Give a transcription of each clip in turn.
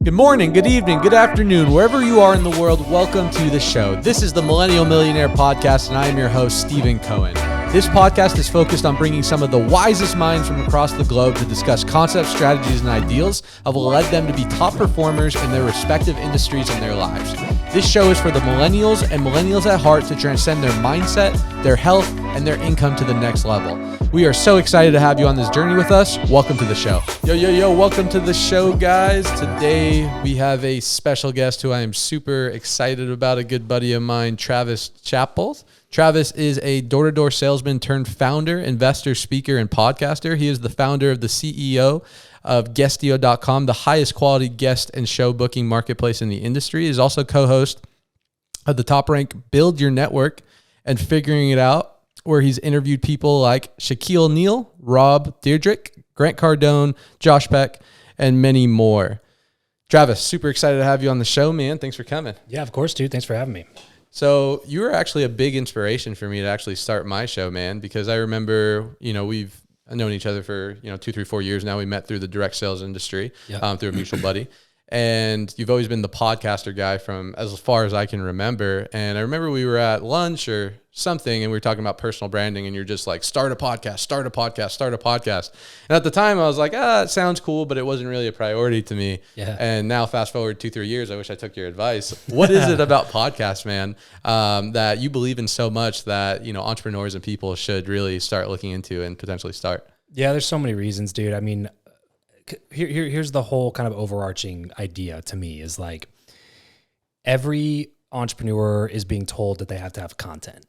Good morning, good evening, good afternoon, wherever you are in the world, welcome to the show. This is the Millennial Millionaire podcast, and I am your host, Stephen Cohen. This podcast is focused on bringing some of the wisest minds from across the globe to discuss concepts, strategies, and ideals that will lead them to be top performers in their respective industries and their lives. This show is for the millennials and millennials at heart to transcend their mindset, their health, and their income to the next level. We are so excited to have you on this journey with us. Welcome to the show. Yo, welcome to the show, guys. Today, we have a special guest who I am super excited about, a good buddy of mine, Travis Chappell. Travis is a door-to-door salesman turned founder, investor, speaker, and podcaster. He is the founder of the CEO of Guestio.com, the highest quality guest and show booking marketplace in the industry. He is also co-host of the top-ranked Build Your Network and Figuring It Out, where he's interviewed people like Shaquille O'Neal, Rob Dyrdek, Grant Cardone, Josh Peck, and many more. Travis, super excited to have you on the show, man. Thanks for coming. Yeah, of course, dude. Thanks for having me. So you were actually a big inspiration for me to actually start my show, man, because I remember, we've known each other for, 2, 3, 4 years now. We met through the direct sales industry, through a mutual buddy. And you've always been the podcaster guy from as far as I can remember. And I remember we were at lunch or something and we were talking about personal branding and you're just like, start a podcast. And at the time I was like, it sounds cool, but it wasn't really a priority to me. Yeah. And now fast forward 2, 3 years, I wish I took your advice. What is it about podcasts, man, that you believe in so much that, entrepreneurs and people should really start looking into and potentially start? Yeah, there's so many reasons, dude. I mean, here's the whole kind of overarching idea to me is like every entrepreneur is being told that they have to have content.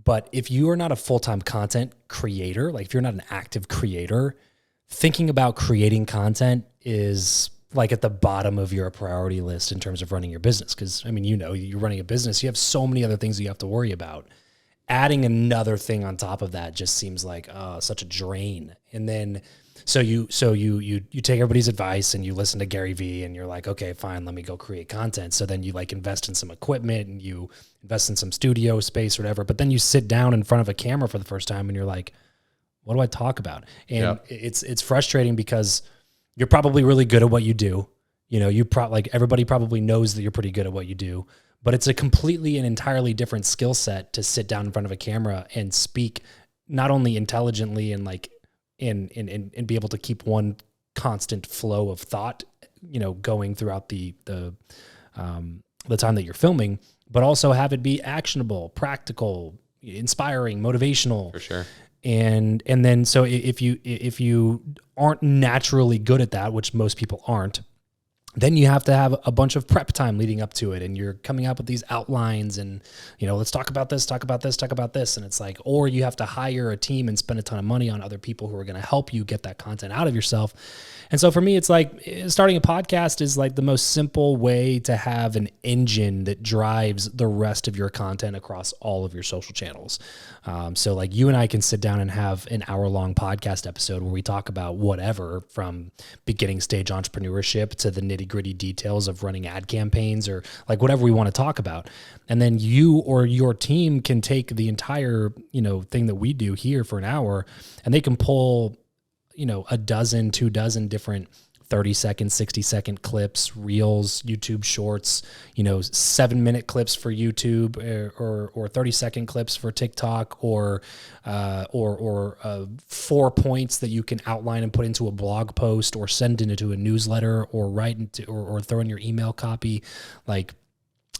But if you are not a full-time content creator, like if you're not an active creator, thinking about creating content is like at the bottom of your priority list in terms of running your business. Because, I mean, you're running a business, you have so many other things that you have to worry about. Adding another thing on top of that just seems like such a drain. And then So you take everybody's advice and you listen to Gary Vee and you're like, okay, fine, let me go create content. So then you like invest in some equipment and you invest in some studio space or whatever. But then you sit down in front of a camera for the first time and you're like, what do I talk about? And it's frustrating because you're probably really good at what you do. Like everybody probably knows that you're pretty good at what you do, but it's a completely and entirely different skill set to sit down in front of a camera and speak not only intelligently and like and be able to keep one constant flow of thought, going throughout the time that you're filming, but also have it be actionable, practical, inspiring, motivational. For sure. And then so if you aren't naturally good at that, which most people aren't, then you have to have a bunch of prep time leading up to it. And you're coming up with these outlines and, let's talk about this. And it's like, or you have to hire a team and spend a ton of money on other people who are going to help you get that content out of yourself. And so for me, it's like starting a podcast is like the most simple way to have an engine that drives the rest of your content across all of your social channels. So like you and I can sit down and have an hour-long podcast episode where we talk about whatever from beginning stage entrepreneurship to the nitty-gritty details of running ad campaigns or like whatever we want to talk about. And then you or your team can take the entire, thing that we do here for an hour and they can pull, a dozen, 2 dozen different 30-second, 60-second clips, reels, YouTube shorts, 7-minute clips for YouTube or 30-second clips for TikTok or 4 points that you can outline and put into a blog post or send into a newsletter or write into or throw in your email copy. Like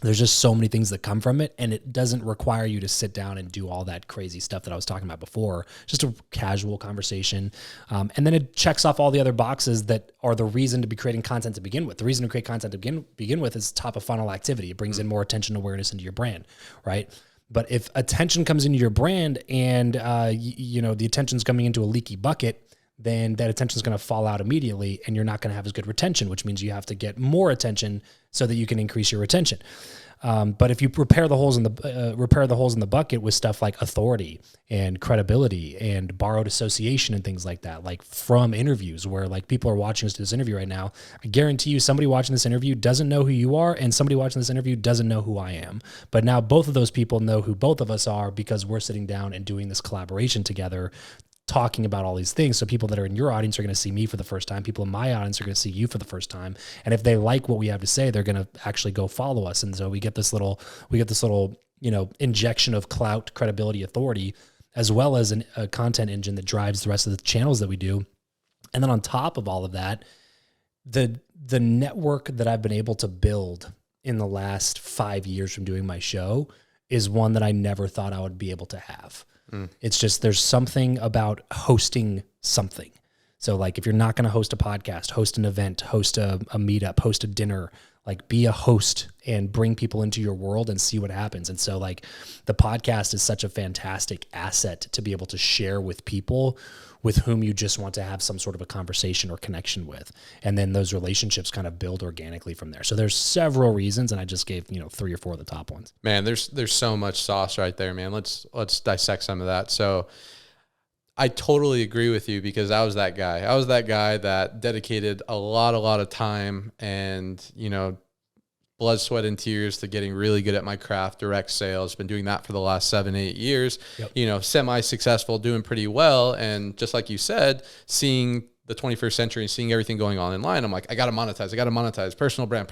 there's just so many things that come from it, and it doesn't require you to sit down and do all that crazy stuff that I was talking about before. Just a casual conversation. And then it checks off all the other boxes that are the reason to be creating content to begin with. The reason to create content to begin with is top of funnel activity. It brings in more attention awareness into your brand, right? But if attention comes into your brand and, the attention's coming into a leaky bucket, then that attention is going to fall out immediately and you're not going to have as good retention, which means you have to get more attention so that you can increase your retention. But if you repair the holes in the bucket with stuff like authority and credibility and borrowed association and things like that, like from interviews where like people are watching this interview right now, I guarantee you somebody watching this interview doesn't know who you are and somebody watching this interview doesn't know who I am. But now both of those people know who both of us are because we're sitting down and doing this collaboration together talking about all these things. So people that are in your audience are going to see me for the first time. People in my audience are going to see you for the first time. And if they like what we have to say, they're going to actually go follow us. And so we get this little, injection of clout, credibility, authority, as well as a content engine that drives the rest of the channels that we do. And then on top of all of that, the network that I've been able to build in the last 5 years from doing my show is one that I never thought I would be able to have. It's just, there's something about hosting something. So like, if you're not going to host a podcast, host an event, host a meetup, host a dinner, like be a host and bring people into your world and see what happens. And so like the podcast is such a fantastic asset to be able to share with people with whom you just want to have some sort of a conversation or connection with. And then those relationships kind of build organically from there. So there's several reasons, and I just gave, 3 or 4 of the top ones. Man, there's so much sauce right there, man. Let's dissect some of that. So I totally agree with you, because I was that guy. I was that guy that dedicated a lot of time and, blood, sweat, and tears to getting really good at my craft, direct sales. Been doing that for the last 7-8 years, semi-successful, doing pretty well. And just like you said, seeing the 21st century and seeing everything going on in line, I'm like, I got to monetize personal brand.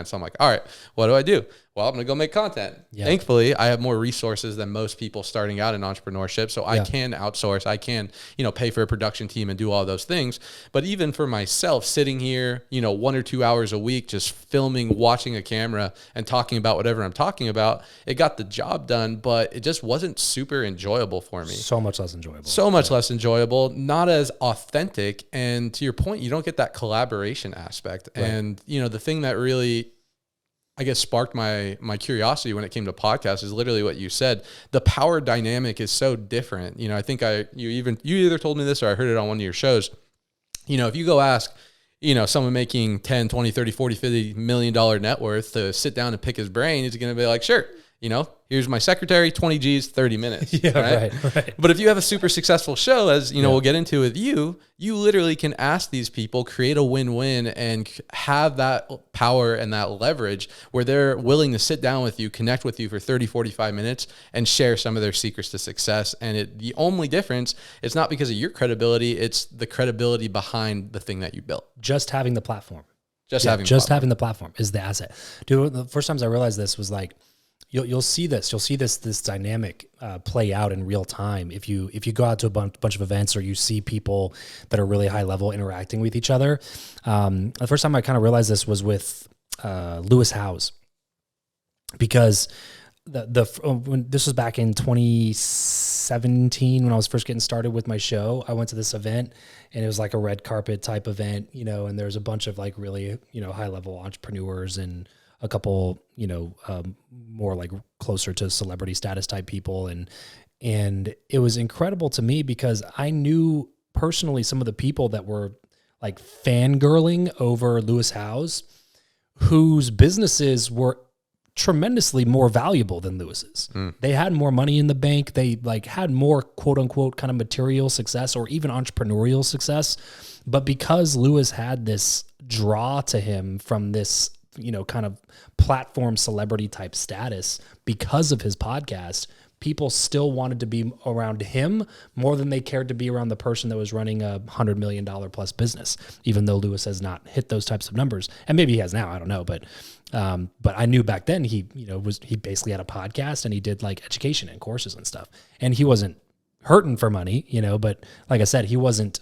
So I'm like, all right, what do I do? Well, I'm going to go make content. Yep. Thankfully, I have more resources than most people starting out in entrepreneurship. So I can outsource, I can, pay for a production team and do all those things. But even for myself, sitting here, 1 or 2 hours a week, just filming, watching a camera and talking about whatever I'm talking about, it got the job done, but it just wasn't super enjoyable for me. So much less enjoyable. Not as authentic. And to your point, you don't get that collaboration aspect. Right. And, the thing that really, I guess, sparked my curiosity when it came to podcasts is literally what you said. The power dynamic is so different. I think you either told me this or I heard it on one of your shows. If you go ask, someone making 10, 20, 30, 40, $50 million net worth to sit down and pick his brain, he's going to be like, sure, here's my secretary, 20 G's, 30 minutes. Yeah, right. But if you have a super successful show, as we'll get into with you literally can ask these people, create a win-win, and have that power and that leverage where they're willing to sit down with you, connect with you for 30, 45 minutes and share some of their secrets to success. And the only difference, it's not because of your credibility, it's the credibility behind the thing that you built. Just having the platform. Having the platform is the asset. Dude, the first times I realized this was like, You'll see this dynamic play out in real time if you go out to a bunch of events or you see people that are really high level interacting with each other. The first time I kind of realized this was with Lewis Howes, because when this was back in 2017 when I was first getting started with my show. I went to this event and it was like a red carpet type event, and there's a bunch of like really high level entrepreneurs and a couple, more like closer to celebrity status type people. And it was incredible to me because I knew personally some of the people that were like fangirling over Lewis Howes, whose businesses were tremendously more valuable than Lewis's. They had more money in the bank. They like had more quote unquote kind of material success or even entrepreneurial success. But because Lewis had this draw to him from this, kind of platform celebrity type status because of his podcast, people still wanted to be around him more than they cared to be around the person that was running a $100 million plus business, even though Lewis has not hit those types of numbers. And maybe he has now, I don't know. But I knew back then he basically had a podcast and he did like education and courses and stuff. And he wasn't hurting for money, but like I said, he wasn't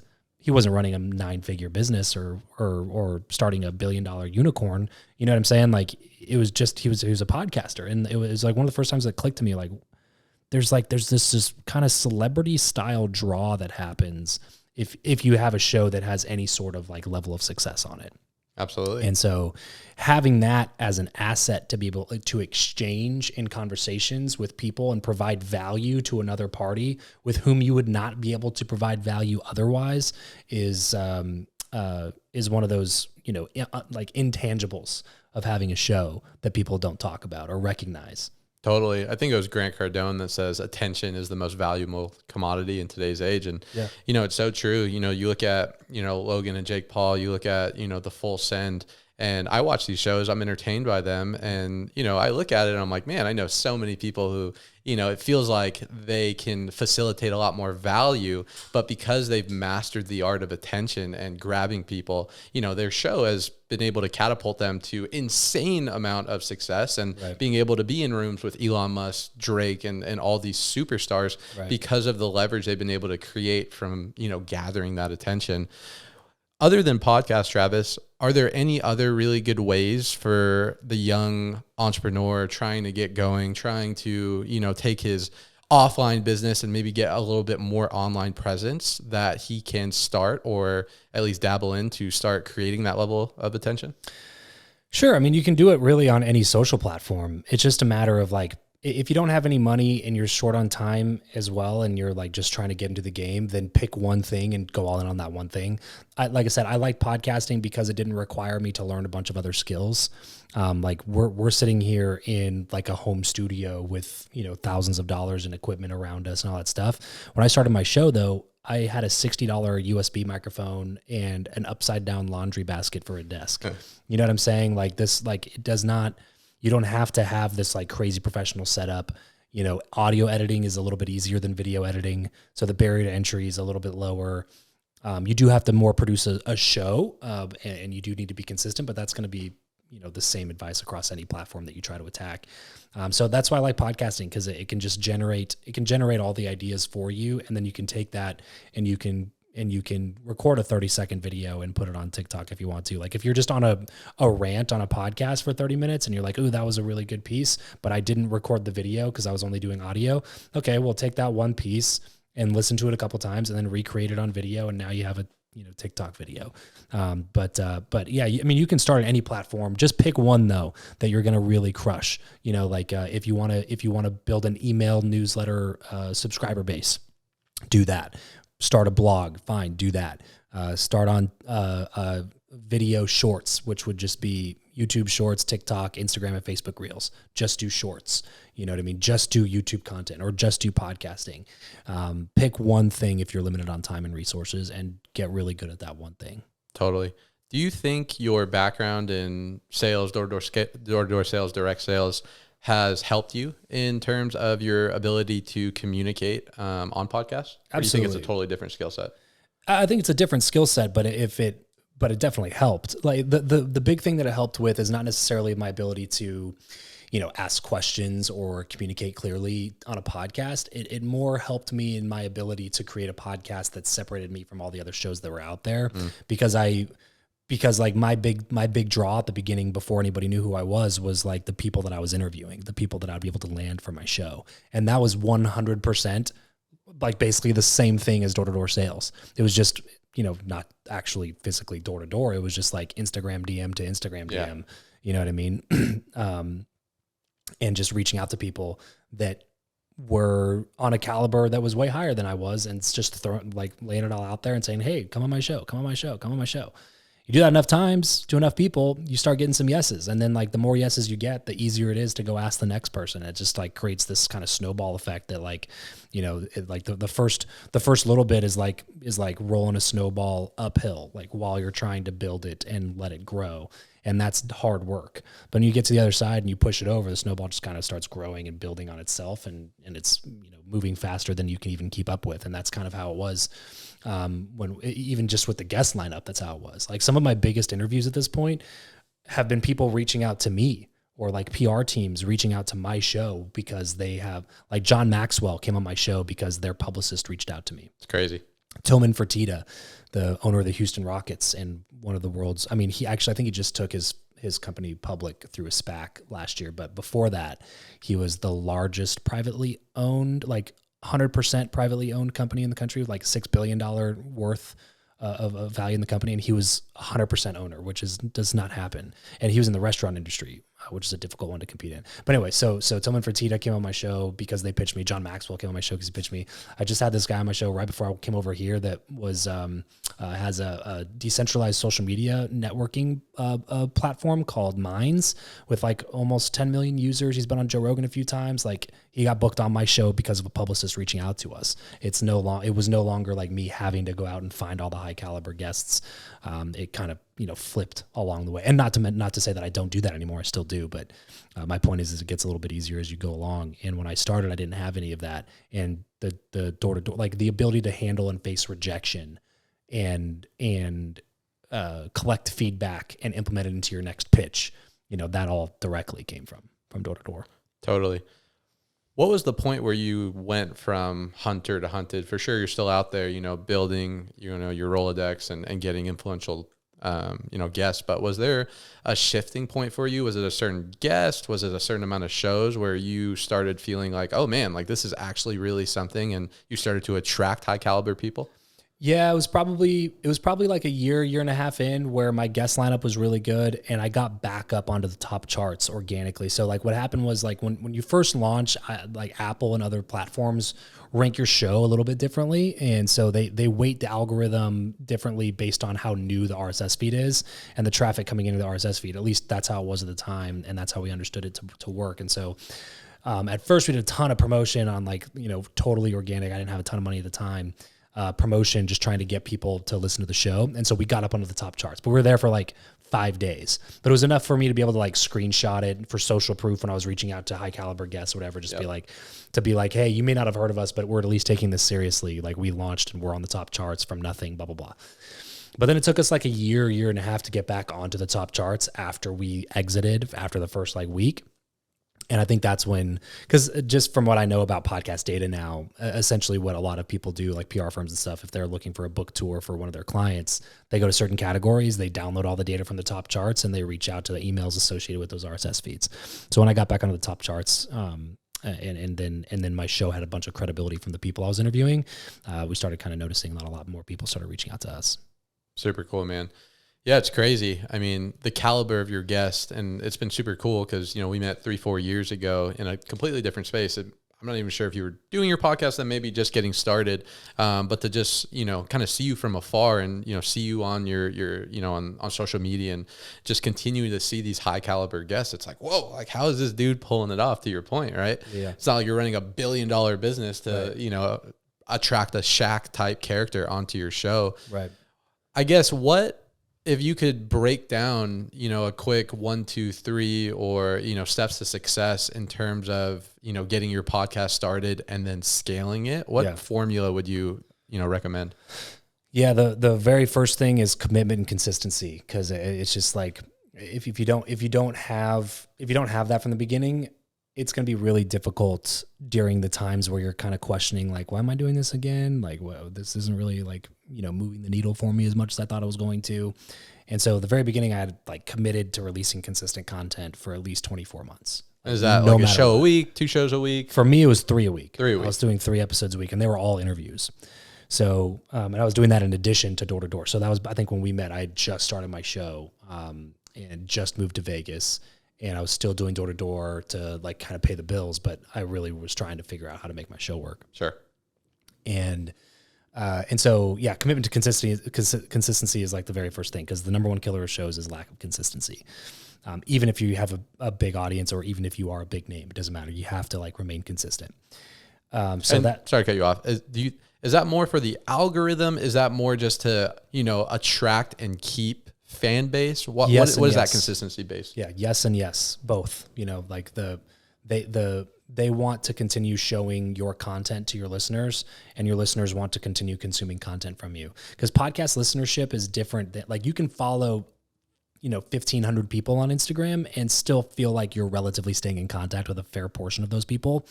running a 9-figure business or starting $1 billion unicorn. You know what I'm saying? Like it was just, he was a podcaster. And it was like one of the first times that clicked to me, like there's this kind of celebrity style draw that happens if you have a show that has any sort of like level of success on it. Absolutely. And so having that as an asset to be able to exchange in conversations with people and provide value to another party with whom you would not be able to provide value otherwise is one of those, like intangibles of having a show that people don't talk about or recognize. Totally. I think it was Grant Cardone that says attention is the most valuable commodity in today's age. And, it's so true. You look at, Logan and Jake Paul, you look at, the Full Send, And I watch these shows, I'm entertained by them. And, you know, I look at it and I'm like, man, I know so many people who, you know, it feels like they can facilitate a lot more value, but because they've mastered the art of attention and grabbing people, you know, their show has been able to catapult them to insane amount of success and being able to be in rooms with Elon Musk, Drake, and all these superstars because of the leverage they've been able to create from, you know, gathering that attention. Other than podcast, Travis, are there any other really good ways for the young entrepreneur trying to get going, trying to, you know, take his offline business and maybe get a little bit more online presence that he can start or at least dabble in to start creating that level of attention? Sure. I mean, you can do it really on any social platform. It's just a matter of like, if you don't have any money and you're short on time as well, and you're like just trying to get into the game, then pick one thing and go all in on that one thing. Like I said, I like podcasting because it didn't require me to learn a bunch of other skills. Like we're sitting here in like a home studio with, you know, thousands of dollars in equipment around us and all that stuff. When I started my show though, I had a $60 USB microphone and an upside down laundry basket for a desk. You know what I'm saying? Like this, like it does not, you don't have to have this like crazy professional setup. You know, audio editing is a little bit easier than video editing. So the barrier to entry is a little bit lower. You do have to more produce a show and you do need to be consistent, but that's going to be, you know, the same advice across any platform that you try to attack. So that's why I like podcasting, because it can just generate all the ideas for you. And then you can take that and you can record a 30-second video and put it on TikTok if you want to. Like if you're just on a rant on a podcast for 30 minutes and you're like, ooh, that was a really good piece, but I didn't record the video because I was only doing audio. Okay, we'll take that one piece and listen to it a couple times and then recreate it on video. And now you have a, you know, TikTok video. But yeah, I mean, you can start at any platform. Just pick one though that you're going to really crush. You know, like if you want to build an email newsletter subscriber base, do that. Start a blog, fine, do that. Start on video shorts, which would just be YouTube shorts, TikTok, Instagram, and Facebook Reels. Just do shorts. You know what I mean? Just do YouTube content or just do podcasting. Pick one thing if you're limited on time and resources and get really good at that one thing. Totally. Do you think your background in sales, door-to-door sales, direct sales, has helped you in terms of your ability to communicate on podcasts? Or do you think it's a totally different skill set? I think it's a different skill set, but it definitely helped. Like the big thing that it helped with is not necessarily my ability to, you know, ask questions or communicate clearly on a podcast. It more helped me in my ability to create a podcast that separated me from all the other shows that were out there, because like my big draw at the beginning, before anybody knew who I was like the people that I was interviewing, the people that I'd be able to land for my show. And that was 100% like basically the same thing as door-to-door sales. It was just, you know, not actually physically door-to-door. It was just like Instagram DM to Instagram DM, you know what I mean? And just reaching out to people that were on a caliber that was way higher than I was, and it's just laying it all out there and saying, hey, come on my show, come on my show, come on my show. You do that enough times to enough people, you start getting some yeses. And then like the more yeses you get, the easier it is to go ask the next person. It just like creates this kind of snowball effect that like, you know, like the first little bit is like rolling a snowball uphill, like while you're trying to build it and let it grow. And that's hard work. But when you get to the other side and you push it over, the snowball just kind of starts growing and building on itself, and it's, you know, moving faster than you can even keep up with. And that's kind of how it was when even just with the guest lineup. That's how it was. Like some of my biggest interviews at this point have been people reaching out to me, or like PR teams reaching out to my show because they have, like John Maxwell came on my show because their publicist reached out to me. It's crazy. Tillman Fertitta, the owner of the Houston Rockets and one of the world's, I mean, I think he just took his company public through a SPAC last year. But before that, he was the largest privately owned, like 100% privately owned company in the country, with like $6 billion worth of value in the company. And he was 100% owner, which does not happen. And he was in the restaurant industry, which is a difficult one to compete in. But anyway, so Tillman Fertitta came on my show because they pitched me. John Maxwell came on my show because he pitched me. I just had this guy on my show right before I came over here that was has a decentralized social media networking platform called Minds with like almost 10 million users. He's been on Joe Rogan a few times. Like he got booked on my show because of a publicist reaching out to us. It was no longer like me having to go out and find all the high caliber guests. It kind of, flipped along the way. And not to say that I don't do that anymore. I still do. But my point is it gets a little bit easier as you go along. And when I started, I didn't have any of that. And the door-to-door, like the ability to handle and face rejection and collect feedback and implement it into your next pitch, that all directly came from door to door. Totally. What was the point where you went from hunter to hunted? For sure, you're still out there, building, your Rolodex and getting influential, guests. But was there a shifting point for you? Was it a certain guest? Was it a certain amount of shows where you started feeling like, oh man, like this is actually really something, and you started to attract high caliber people? Yeah, it was probably like a year and a half in where my guest lineup was really good, and I got back up onto the top charts organically. So like what happened was like when you first launch, like Apple and other platforms rank your show a little bit differently, and so they weight the algorithm differently based on how new the RSS feed is and the traffic coming into the RSS feed. At least that's how it was at the time, and that's how we understood it to work. And so at first we did a ton of promotion on totally organic. I didn't have a ton of money at the time. Promotion, just trying to get people to listen to the show. And so we got up onto the top charts, but we were there for like 5 days, but it was enough for me to be able to like screenshot it for social proof when I was reaching out to high caliber guests, or whatever, just be like, hey, you may not have heard of us, but we're at least taking this seriously. Like we launched and we're on the top charts from nothing, blah, blah, blah. But then it took us like a year and a half to get back onto the top charts after we exited after the first like week. And I think that's when, because just from what I know about podcast data now, essentially what a lot of people do, like PR firms and stuff, if they're looking for a book tour for one of their clients, they go to certain categories, they download all the data from the top charts, and they reach out to the emails associated with those RSS feeds. So when I got back onto the top charts, and then my show had a bunch of credibility from the people I was interviewing, we started kind of noticing that a lot more people started reaching out to us. Super cool, man. Yeah, it's crazy. I mean, the caliber of your guest, and it's been super cool because, we met 3-4 years ago in a completely different space. I'm not even sure if you were doing your podcast and maybe just getting started, but to just, kind of see you from afar and, see you on your on social media and just continue to see these high caliber guests. It's like, whoa, like how is this dude pulling it off, to your point, right? Yeah. It's not like you're running $1 billion business to, right, attract a Shaq type character onto your show. Right. I guess if you could break down, a quick 1, 2, 3, or, steps to success in terms of, getting your podcast started and then scaling it, what formula would you, recommend? Yeah. The very first thing is commitment and consistency. Cause it's just like, if you don't have that from the beginning, it's going to be really difficult during the times where you're kind of questioning, like, why am I doing this again? Like, well, this isn't really like, moving the needle for me as much as I thought it was going to. And so at the very beginning, I had like committed to releasing consistent content for at least 24 months. Is that like a show a week, 2 shows a week? For me, it was 3 a week. 3 a week. I was doing 3 episodes a week, and they were all interviews. So, and I was doing that in addition to door to door. So that was, I think when we met, I had just started my show and just moved to Vegas. And I was still doing door to door to like kind of pay the bills, but I really was trying to figure out how to make my show work. Sure. And so, yeah, commitment to consistency is like the very first thing, because the number one killer of shows is lack of consistency. Even if you have a big audience, or even if you are a big name, it doesn't matter. You have to like remain consistent. Sorry to cut you off. Is that more for the algorithm? Is that more just to, attract and keep fan base? What is that consistency base? Yeah. Yes. And yes, both, like they want to continue showing your content to your listeners, and your listeners want to continue consuming content from you, because podcast listenership is different. Like you can follow, 1,500 people on Instagram and still feel like you're relatively staying in contact with a fair portion of those people.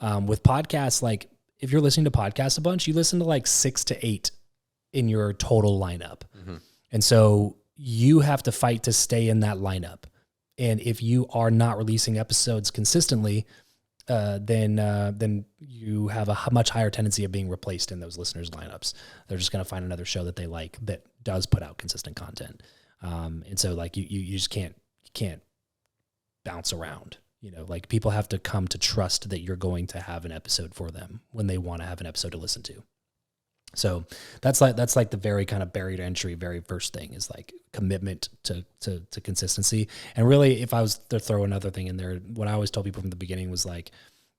With podcasts, like if you're listening to podcasts a bunch, you listen to like 6 to 8 in your total lineup. Mm-hmm. And so you have to fight to stay in that lineup. And if you are not releasing episodes consistently, then you have a much higher tendency of being replaced in those listeners' lineups. They're just going to find another show that they like that does put out consistent content. And so like you just can't bounce around. Like people have to come to trust that you're going to have an episode for them when they want to have an episode to listen to. So that's like the very kind of barrier to entry, very first thing is like commitment to consistency. And really, if I was to throw another thing in there, what I always told people from the beginning was like,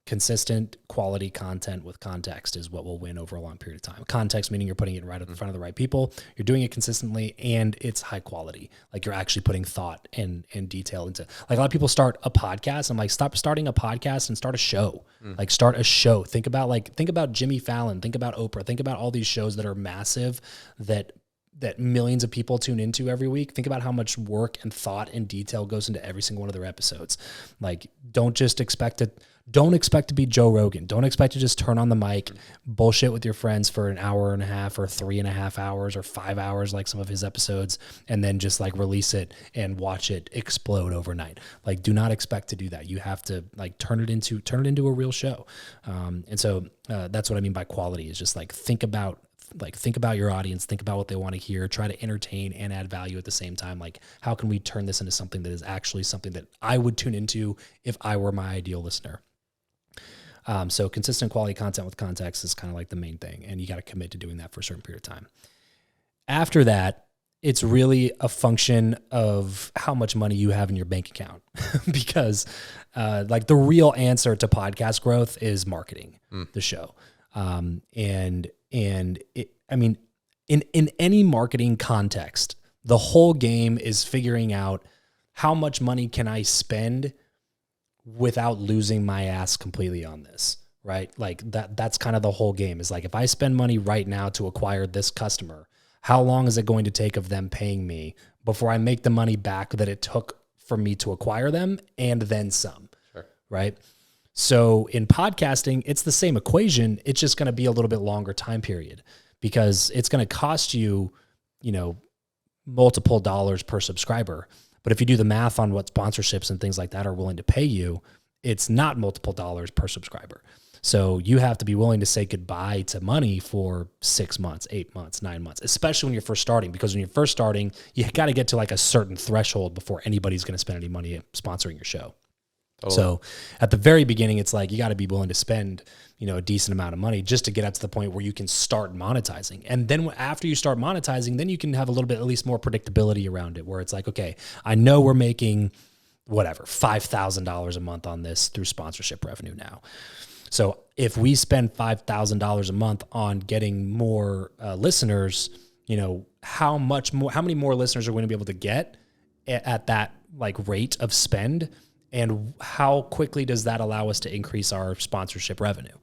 consistent quality content with context is what will win over a long period of time. Context meaning you're putting it right in front of the right people, you're doing it consistently, and it's high quality. Like you're actually putting thought and detail into, like a lot of people start a podcast. I'm like, stop starting a podcast and start a show. Like start a show. Think about Jimmy Fallon, think about Oprah, think about all these shows that are massive that millions of people tune into every week. Think about how much work and thought and detail goes into every single one of their episodes. Like, don't expect to be Joe Rogan. Don't expect to just turn on the mic, bullshit with your friends for an hour and a half or 3.5 hours or 5 hours, like some of his episodes, and then just like release it and watch it explode overnight. Like, do not expect to do that. You have to like turn it into a real show. And so that's what I mean by quality, is just like think about your audience, think about what they want to hear, try to entertain and add value at the same time. Like, how can we turn this into something that is actually something that I would tune into if I were my ideal listener? So consistent quality content with context is kind of like the main thing, and you got to commit to doing that for a certain period of time. After that, it's really a function of how much money you have in your bank account, because like the real answer to podcast growth is marketing the show. And I mean, in any marketing context, the whole game is figuring out how much money can I spend without losing my ass completely on this, right? Like that's kind of the whole game, is like, if I spend money right now to acquire this customer, how long is it going to take of them paying me before I make the money back that it took for me to acquire them and then some, right? So in podcasting, it's the same equation. It's just going to be a little bit longer time period, because it's going to cost you, multiple dollars per subscriber. But if you do the math on what sponsorships and things like that are willing to pay you, it's not multiple dollars per subscriber. So you have to be willing to say goodbye to money for 6 months, 8 months, 9 months, especially when you're first starting, because when you're first starting, you got to get to like a certain threshold before anybody's going to spend any money sponsoring your show. Totally. So at the very beginning, it's like you got to be willing to spend, a decent amount of money just to get up to the point where you can start monetizing. And then after you start monetizing, then you can have a little bit, at least more predictability around it, where it's like, okay, I know we're making whatever, $5,000 a month on this through sponsorship revenue now. So if we spend $5,000 a month on getting more listeners, how many more listeners are we going to be able to get at that like rate of spend? And how quickly does that allow us to increase our sponsorship revenue?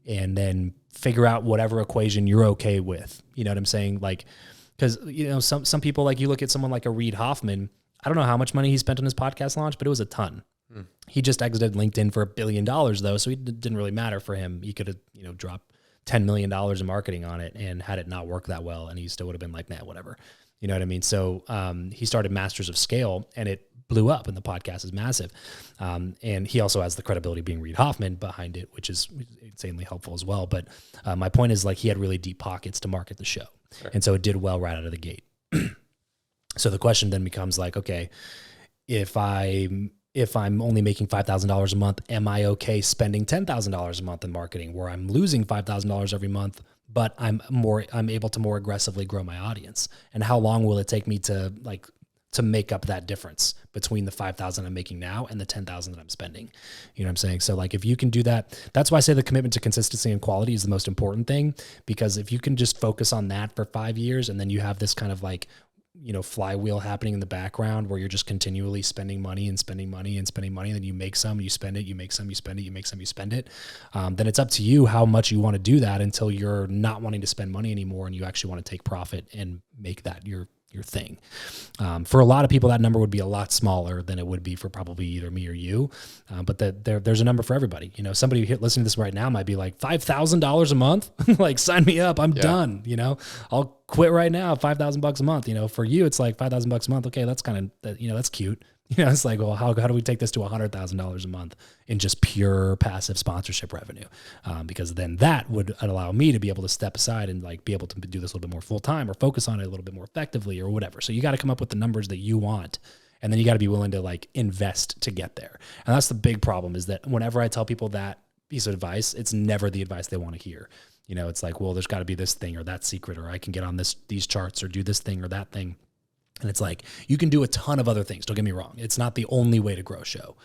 And then figure out whatever equation you're okay with. You know what I'm saying? Like, because, some people, like you look at someone like a Reid Hoffman, I don't know how much money he spent on his podcast launch, but it was a ton. He just exited LinkedIn for $1 billion though. So it didn't really matter for him. He could have, dropped $10 million in marketing on it and had it not work that well. And he still would have been like, nah, whatever. You know what I mean? So he started Masters of Scale, and it blew up, and the podcast is massive. And he also has the credibility of being Reid Hoffman behind it, which is insanely helpful as well. But my point is, like, he had really deep pockets to market the show. Sure. And so it did well right out of the gate. So the question then becomes like, okay, if I'm only making $5,000 a month, am I okay spending $10,000 a month in marketing, where I'm losing $5,000 every month, but I'm able to more aggressively grow my audience? And how long will it take me to make up that difference between the $5,000 I'm making now and the $10,000 that I'm spending? You know what I'm saying? So like, if you can do that, that's why I say the commitment to consistency and quality is the most important thing, because if you can just focus on that for 5 years, and then you have this kind of like, flywheel happening in the background where you're just continually spending money and spending money and spending money. And then you make some, you spend it, you make some, you spend it, you make some, you spend it. Then it's up to you how much you want to do that until you're not wanting to spend money anymore, and you actually want to take profit and make that your thing. For a lot of people, that number would be a lot smaller than it would be for probably either me or you. But there's a number for everybody. Somebody listening to this right now might be like, $5,000 a month? Like, sign me up. I'm done. I'll quit right now. $5,000 a month. For you, it's like $5,000 a month. Okay. That's kind of, that's cute. It's like, well, how do we take this to $100,000 a month in just pure passive sponsorship revenue? Because then that would allow me to be able to step aside and like be able to do this a little bit more full time, or focus on it a little bit more effectively, or whatever. So you got to come up with the numbers that you want, and then you got to be willing to like invest to get there. And that's the big problem, is that whenever I tell people that piece of advice, it's never the advice they want to hear. It's like, well, there's got to be this thing or that secret, or I can get on these charts or do this thing or that thing. And it's like, you can do a ton of other things. Don't get me wrong. It's not the only way to grow a show,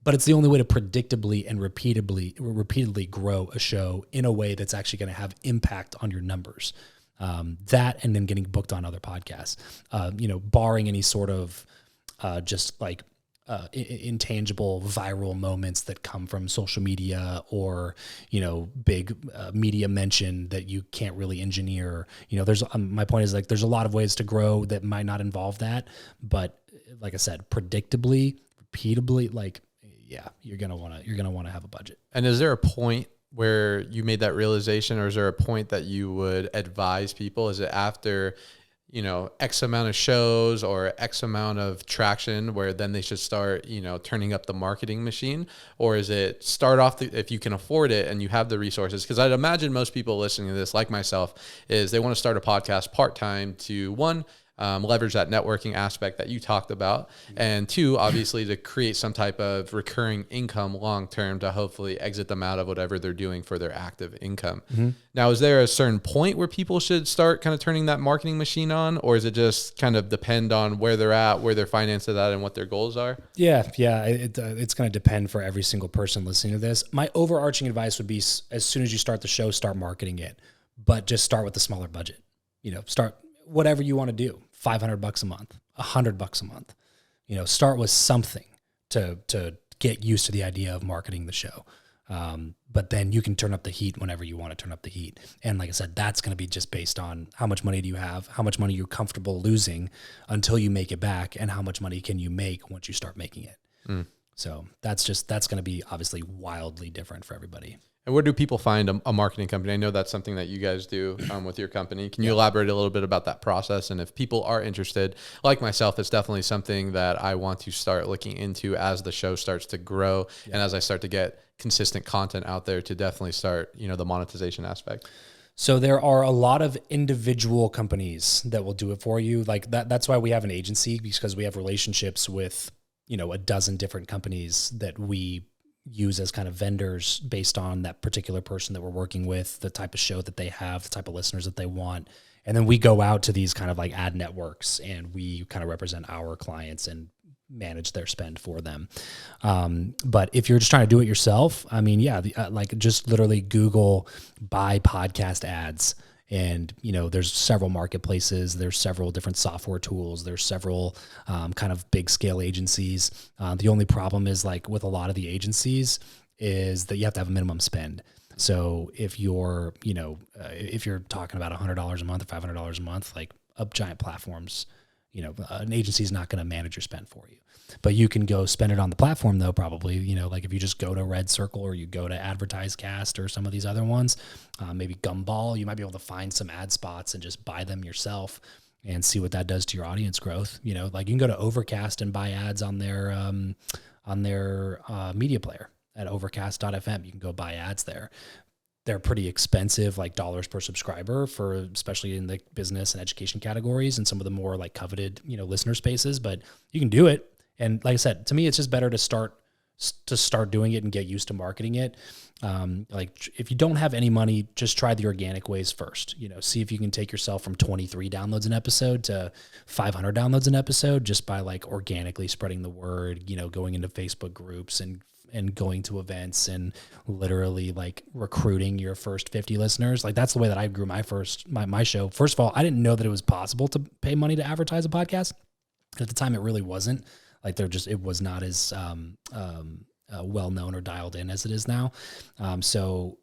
but it's the only way to predictably and repeatedly grow a show in a way that's actually going to have impact on your numbers. That and then getting booked on other podcasts, barring any sort of just like intangible viral moments that come from social media or, big media mention that you can't really engineer. There's my point is like there's a lot of ways to grow that might not involve that, but like I said, predictably, repeatably, like, yeah, you're gonna want to have a budget. And is there a point where you made that realization, or is there a point that you would advise people? Is it after, X amount of shows or X amount of traction where then they should start, turning up the marketing machine? Or is it start off if you can afford it and you have the resources? Because I'd imagine most people listening to this, like myself, is they want to start a podcast part-time to leverage that networking aspect that you talked about. And two, obviously to create some type of recurring income long-term to hopefully exit them out of whatever they're doing for their active income. Mm-hmm. Now, is there a certain point where people should start kind of turning that marketing machine on, or is it just kind of depend on where they're at, where their finances at, and what their goals are? Yeah. It's going to depend for every single person listening to this. My overarching advice would be as soon as you start the show, start marketing it, but just start with a smaller budget. Start whatever you want to do. $500 a month, $100 a month, start with something to get used to the idea of marketing the show. But then you can turn up the heat whenever you want to turn up the heat. And like I said, that's going to be just based on how much money do you have, how much money you're comfortable losing until you make it back, and how much money can you make once you start making it. So that's going to be obviously wildly different for everybody. And where do people find a marketing company? I know that's something that you guys do with your company. Can you elaborate a little bit about that process? And if people are interested, like myself, it's definitely something that I want to start looking into as the show starts to grow and as I start to get consistent content out there to definitely start, the monetization aspect. So there are a lot of individual companies that will do it for you. Like that's why we have an agency, because we have relationships with, a dozen different companies that we use as kind of vendors based on that particular person that we're working with, the type of show that they have, the type of listeners that they want. And then we go out to these kind of like ad networks and we kind of represent our clients and manage their spend for them. But if you're just trying to do it yourself, I mean, like just literally Google buy podcast ads. And, there's several marketplaces, there's several different software tools, there's several kind of big scale agencies. The only problem is like with a lot of the agencies is that you have to have a minimum spend. So if you're, if you're talking about $100 a month or $500 a month, like up giant platforms, an agency is not going to manage your spend for you. But you can go spend it on the platform though, probably, like if you just go to Red Circle or you go to AdvertiseCast or some of these other ones, maybe Gumball, you might be able to find some ad spots and just buy them yourself and see what that does to your audience growth. Like you can go to Overcast and buy ads on their media player at overcast.fm. You can go buy ads there. They're pretty expensive, like dollars per subscriber for, especially in the business and education categories and some of the more like coveted, listener spaces, but you can do it. And like I said, to me, it's just better to start doing it and get used to marketing it. Like if you don't have any money, just try the organic ways first, see if you can take yourself from 23 downloads an episode to 500 downloads an episode just by like organically spreading the word, going into Facebook groups and going to events and literally like recruiting your first 50 listeners. Like that's the way that I grew my show. First of all, I didn't know that it was possible to pay money to advertise a podcast. At the time, it really wasn't. Like it was not as well known or dialed in as it is now. So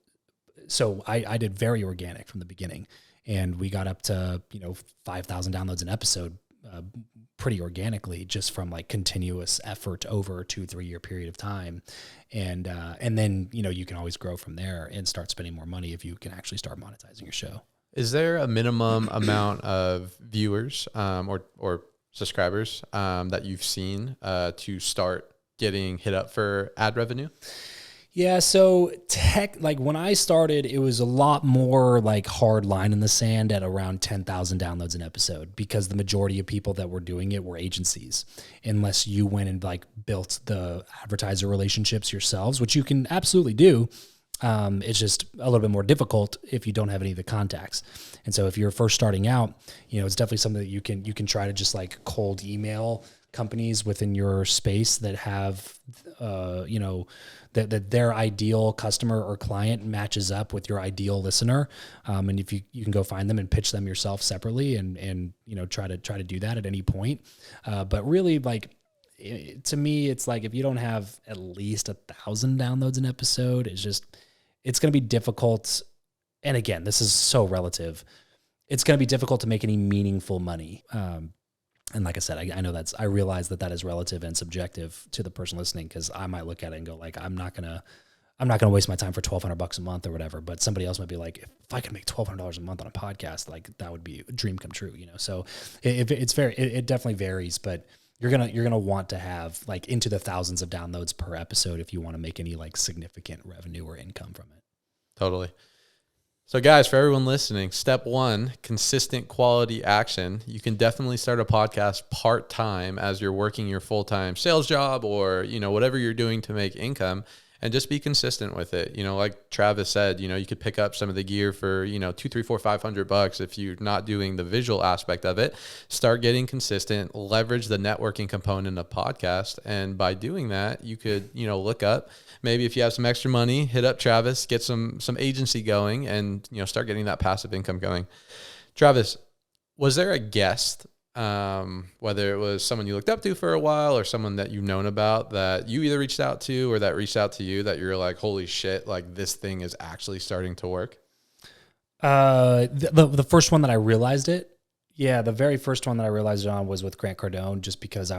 I did very organic from the beginning, and we got up to 5,000 downloads an episode pretty organically, just from like continuous effort over a 2-3 year period of time, and then you can always grow from there and start spending more money if you can actually start monetizing your show. Is there a minimum amount of viewers or subscribers that you've seen to start getting hit up for ad revenue? Yeah, so like when I started, it was a lot more like hard line in the sand at around 10,000 downloads an episode, because the majority of people that were doing it were agencies, unless you went and like built the advertiser relationships yourselves, which you can absolutely do. It's just a little bit more difficult if you don't have any of the contacts. And so if you're first starting out, it's definitely something that you can try to just like cold email companies within your space that have, that their ideal customer or client matches up with your ideal listener. And if you can go find them and pitch them yourself separately and try to do that at any point. But really, like, to me, it's like, if you don't have at least 1,000 downloads an episode, it's going to be difficult. And again, this is so relative. It's going to be difficult to make any meaningful money. And like I said, I realize that is relative and subjective to the person listening, because I might look at it and go like, I'm not gonna waste my time for $1,200 a month or whatever. But somebody else might be like, if I could make $1,200 a month on a podcast, like that would be a dream come true, So it definitely varies, but you're gonna want to have like into the thousands of downloads per episode if you want to make any like significant revenue or income from it. Totally. So guys, for everyone listening, step 1, consistent quality action. You can definitely start a podcast part-time as you're working your full-time sales job or, whatever you're doing to make income, and just be consistent with it. Like Travis said, you could pick up some of the gear for, $200, $300, $400, $500 if you're not doing the visual aspect of it. Start getting consistent, leverage the networking component of podcast. And by doing that, you could, look up, maybe if you have some extra money, hit up Travis, get some agency going, and, start getting that passive income going. Travis, was there a guest, whether it was someone you looked up to for a while or someone that you've known about, that you either reached out to or that reached out to you, that you're like, holy shit, like this thing is actually starting to work? The first one that I realized it. Yeah. The very first one that I realized it on was with Grant Cardone, just because when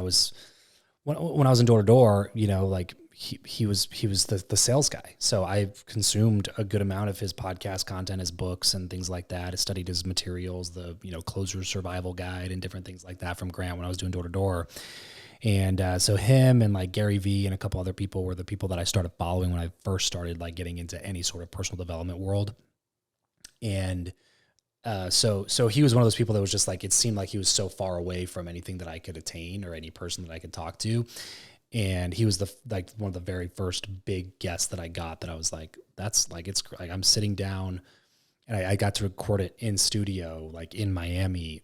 I was in door to door, like he was the sales guy. So I've consumed a good amount of his podcast content, his books and things like that. I studied his materials, the, closer survival guide and different things like that from Grant when I was doing door to door. And so him and like Gary Vee and a couple other people were the people that I started following when I first started like getting into any sort of personal development world. And so he was one of those people that was just like, it seemed like he was so far away from anything that I could attain or any person that I could talk to. And he was one of the very first big guests that I got that I was like, that's like, it's like, I'm sitting down and I got to record it in studio, like in Miami,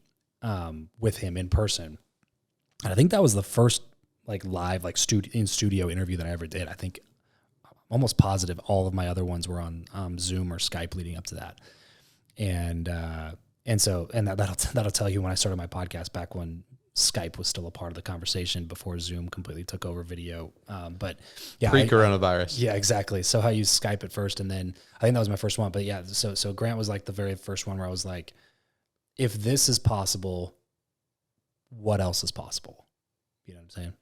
with him in person. And I think that was the first like live, like in studio interview that I ever did. I think I'm almost positive all of my other ones were on Zoom or Skype leading up to that. And that'll tell you when I started my podcast back when Skype was still a part of the conversation before Zoom completely took over video. But yeah, pre-coronavirus. Yeah, exactly. So I used Skype at first, and then I think that was my first one. But yeah, so Grant was like the very first one where I was like, if this is possible, what else is possible? You know what I'm saying?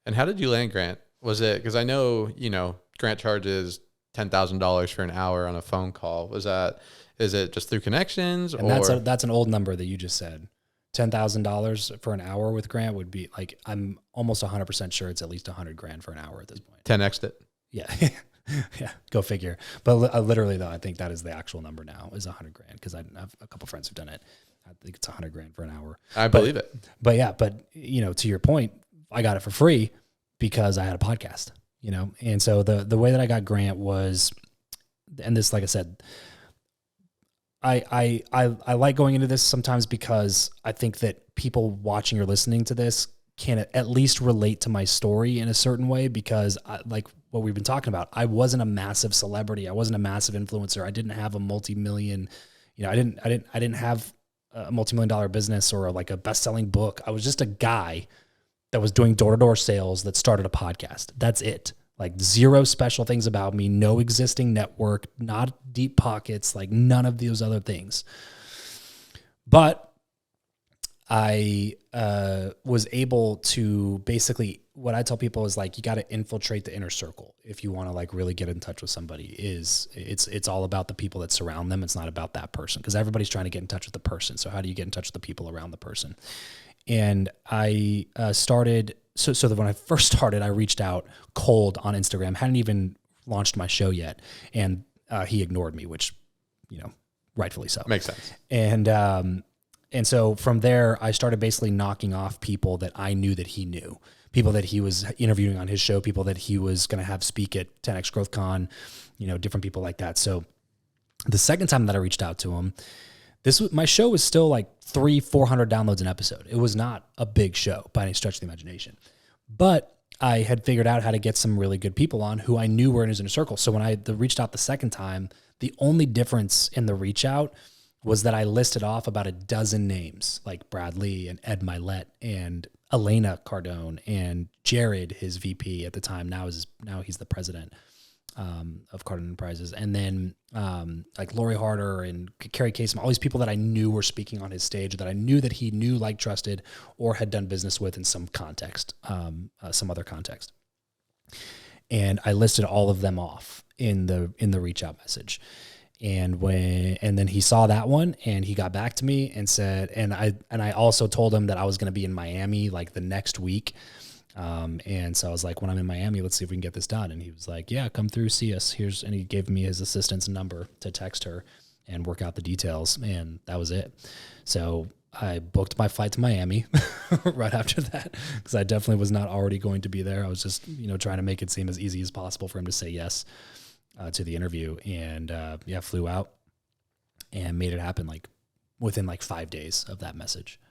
And how did you land Grant? Was it, because I know, Grant charges $10,000 for an hour on a phone call. Is it just through connections? And that's an old number that you just said. $10,000 for an hour with Grant would be like, I'm almost 100% sure it's at least $100,000 for an hour at this point. 10x'd it. Yeah. Yeah. Go figure. But literally though, I think that is the actual number now is $100,000. Cause I have a couple friends who've done it. I think it's $100,000 for an hour. I believe it. But yeah, to your point, I got it for free because I had a podcast, And so the way that I got Grant was, and this, like I said, I like going into this sometimes because I think that people watching or listening to this can at least relate to my story in a certain way, because like what we've been talking about, I wasn't a massive celebrity. I wasn't a massive influencer. I didn't have a multi-million, I didn't have a multi-million-dollar business or like a best-selling book. I was just a guy that was doing door-to-door sales that started a podcast. That's it. Like zero special things about me, no existing network, not deep pockets, like none of those other things. But I was able to basically, what I tell people is like, you got to infiltrate the inner circle if you want to like really get in touch with somebody. It's all about the people that surround them. It's not about that person, because everybody's trying to get in touch with the person. So how do you get in touch with the people around the person? And I started. So that when I first started, I reached out cold on Instagram, hadn't even launched my show yet. And he ignored me, which, rightfully so. Makes sense. And so from there, I started basically knocking off people that I knew that he knew, people that he was interviewing on his show, people that he was going to have speak at 10X Growth Con, different people like that. So the second time that I reached out to him, My show was still like 400 downloads an episode. It was not a big show by any stretch of the imagination, but I had figured out how to get some really good people on who I knew were in his inner circle. So when I reached out the second time, the only difference in the reach out was that I listed off about a dozen names, like Brad Lee and Ed Milet and Elena Cardone and Jared, his VP at the time. Now he's the president of Cardone Enterprises. And then like Lori Harder and Carrie Kasem, all these people that I knew were speaking on his stage, that I knew that he knew, liked, trusted, or had done business with in some context, some other context. And I listed all of them off in the reach out message. And then he saw that one and he got back to me and said, and I also told him that I was going to be in Miami like the next week. And so I was like, when I'm in Miami, let's see if we can get this done. And he was like, yeah, come through, see us. And he gave me his assistant's number to text her and work out the details. And that was it. So I booked my flight to Miami right after that, because I definitely was not already going to be there. I was just, trying to make it seem as easy as possible for him to say yes to the interview. And flew out and made it happen like within like 5 days of that message.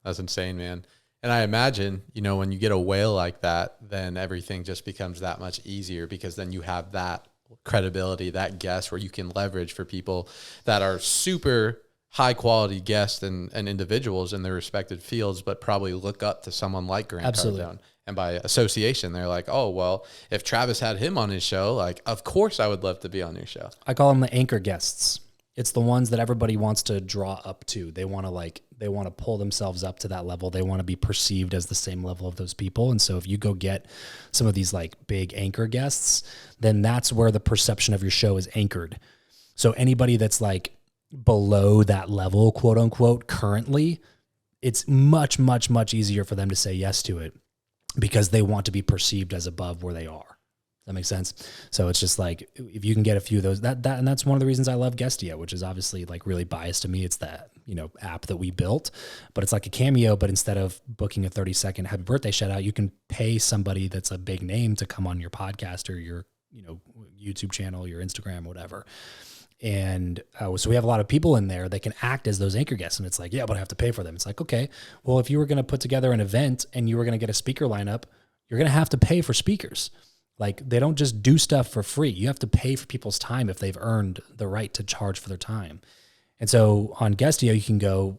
That's insane, man. And I imagine, when you get a whale like that, then everything just becomes that much easier, because then you have that credibility, that guest where you can leverage for people that are super high quality guests and individuals in their respective fields, but probably look up to someone like Grant Cardone. And by association, they're like, oh, well, if Travis had him on his show, like, of course I would love to be on your show. I call them the anchor guests. It's the ones that everybody wants to draw up to. They want to pull themselves up to that level. They want to be perceived as the same level of those people. And so if you go get some of these like big anchor guests, then that's where the perception of your show is anchored. So anybody that's like below that level, quote unquote, currently, it's much, much, much easier for them to say yes to it, because they want to be perceived as above where they are. That makes sense. So it's just like, if you can get a few of those, and that's one of the reasons I love Guestia, which is obviously like really biased to me. It's that, app that we built, but it's like a Cameo, but instead of booking a 30-second happy birthday shout out, you can pay somebody that's a big name to come on your podcast or your, YouTube channel, your Instagram, whatever. And so we have a lot of people in there that can act as those anchor guests. And it's like, yeah, but I have to pay for them. It's like, okay, well, if you were going to put together an event and you were going to get a speaker lineup, you're going to have to pay for speakers. Like, they don't just do stuff for free. You have to pay for people's time if they've earned the right to charge for their time. And so on Guestio, you can go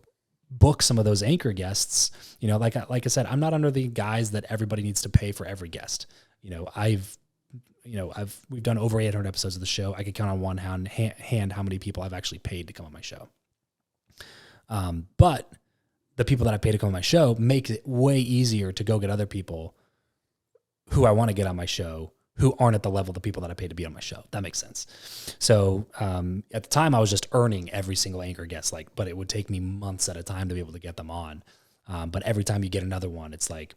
book some of those anchor guests. Like I said, I'm not under the guise that everybody needs to pay for every guest. We've done over 800 episodes of the show. I could count on one hand how many people I've actually paid to come on my show. But the people that I pay to come on my show make it way easier to go get other people who I want to get on my show, who aren't at the level of the people that I paid to be on my show. That makes sense. So at the time, I was just earning every single anchor guest, but it would take me months at a time to be able to get them on. But every time you get another one, it's like,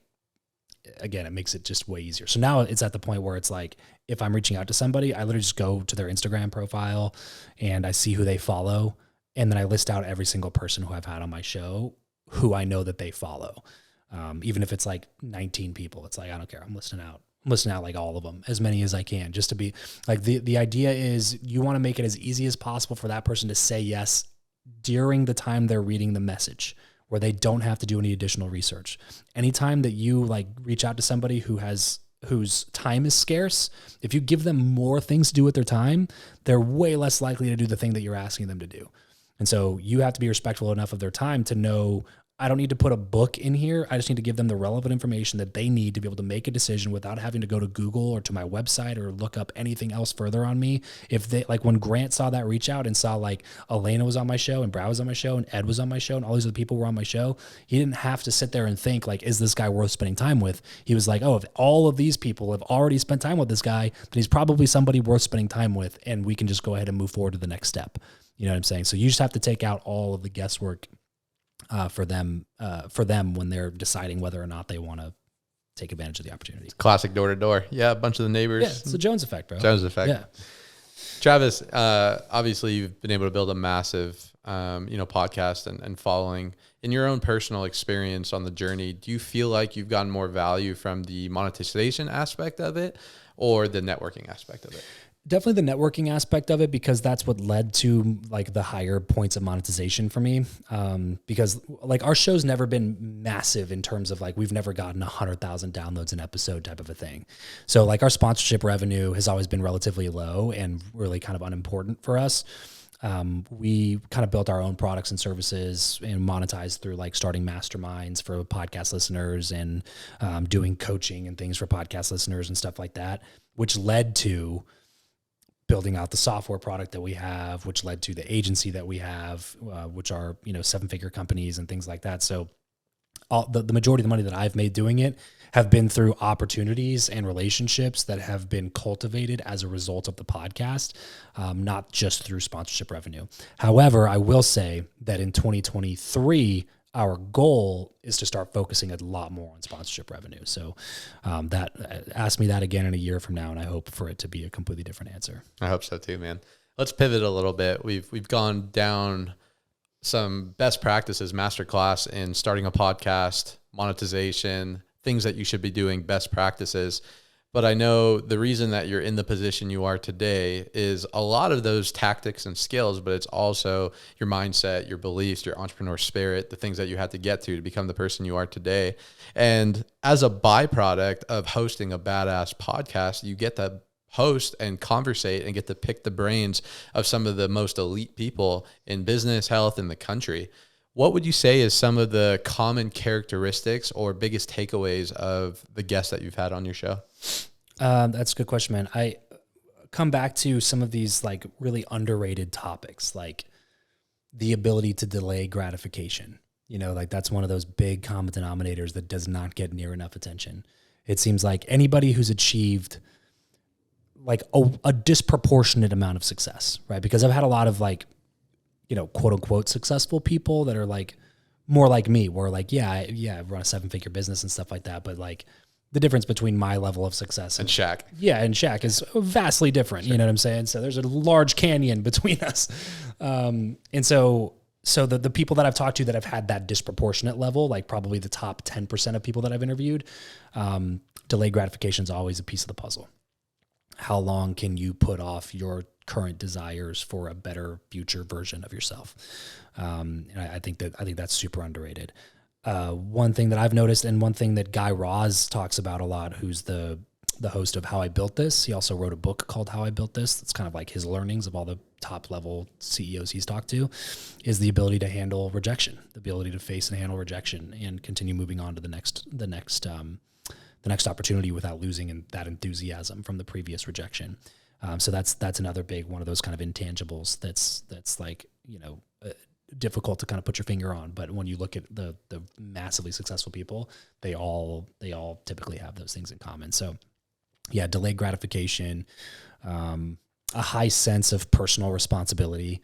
again, it makes it just way easier. So now it's at the point where it's like, if I'm reaching out to somebody, I literally just go to their Instagram profile and I see who they follow. And then I list out every single person who I've had on my show, who I know that they follow. Even if it's like 19 people, it's like, I don't care. I'm listing out like all of them, as many as I can, just to be like, the idea is you want to make it as easy as possible for that person to say yes during the time they're reading the message, where they don't have to do any additional research. Anytime that you like reach out to somebody whose time is scarce, if you give them more things to do with their time, they're way less likely to do the thing that you're asking them to do. And so you have to be respectful enough of their time to know, I don't need to put a book in here. I just need to give them the relevant information that they need to be able to make a decision without having to go to Google or to my website or look up anything else further on me. If they, like when Grant saw that reach out and saw like Elena was on my show and Brad was on my show and Ed was on my show and all these other people were on my show, he didn't have to sit there and think like, is this guy worth spending time with? He was like, oh, if all of these people have already spent time with this guy, then he's probably somebody worth spending time with, and we can just go ahead and move forward to the next step. You know what I'm saying? So you just have to take out all of the guesswork for them when they're deciding whether or not they want to take advantage of the opportunity. Classic door to door. Yeah, a bunch of the neighbors. Yeah, it's the Jones effect, bro. Jones effect. Yeah. Travis, obviously you've been able to build a massive, podcast and following. In your own personal experience on the journey, do you feel like you've gotten more value from the monetization aspect of it or the networking aspect of it? Definitely the networking aspect of it, because that's what led to like the higher points of monetization for me. Because like our show's never been massive in terms of like, we've never gotten 100,000 downloads an episode type of a thing. So like our sponsorship revenue has always been relatively low and really kind of unimportant for us. We kind of built our own products and services and monetized through like starting masterminds for podcast listeners and doing coaching and things for podcast listeners and stuff like that, which led to building out the software product that we have, which led to the agency that we have, which are, 7-figure companies and things like that. So the majority of the money that I've made doing it have been through opportunities and relationships that have been cultivated as a result of the podcast, not just through sponsorship revenue. However, I will say that in 2023, our goal is to start focusing a lot more on sponsorship revenue. So ask me that again in a year from now, and I hope for it to be a completely different answer. I hope so too, man. Let's pivot a little bit. We've gone down some best practices, masterclass in starting a podcast, monetization, things that you should be doing, best practices. But I know the reason that you're in the position you are today is a lot of those tactics and skills, but it's also your mindset, your beliefs, your entrepreneur spirit, the things that you had to get to become the person you are today. And as a byproduct of hosting a badass podcast, you get to host and conversate and get to pick the brains of some of the most elite people in business, health, in the country. What would you say is some of the common characteristics or biggest takeaways of the guests that you've had on your show? That's a good question, man. I come back to some of these like really underrated topics, like the ability to delay gratification. Like that's one of those big common denominators that does not get near enough attention. It seems like anybody who's achieved like a disproportionate amount of success, right? Because I've had a lot of like, quote unquote successful people that are like more like me, where like, I run a 7-figure business and stuff like that. But like the difference between my level of success and Shaq. Yeah. And Shaq is vastly different. Sure. You know what I'm saying? So there's a large canyon between us. And so the people that I've talked to that have had that disproportionate level, like probably the top 10% of people that I've interviewed, delayed gratification is always a piece of the puzzle. How long can you put off your current desires for a better future version of yourself? And I think that's super underrated. One thing that I've noticed, and one thing that Guy Raz talks about a lot, who's the host of How I Built This. He also wrote a book called How I Built This. That's kind of like his learnings of all the top level CEOs he's talked to, is the ability to handle rejection, the ability to face and handle rejection and continue moving on to the next opportunity without losing that enthusiasm from the previous rejection. So that's another big one of those kind of intangibles that's like, difficult to kind of put your finger on. But when you look at the massively successful people, they all typically have those things in common. So yeah, delayed gratification, a high sense of personal responsibility,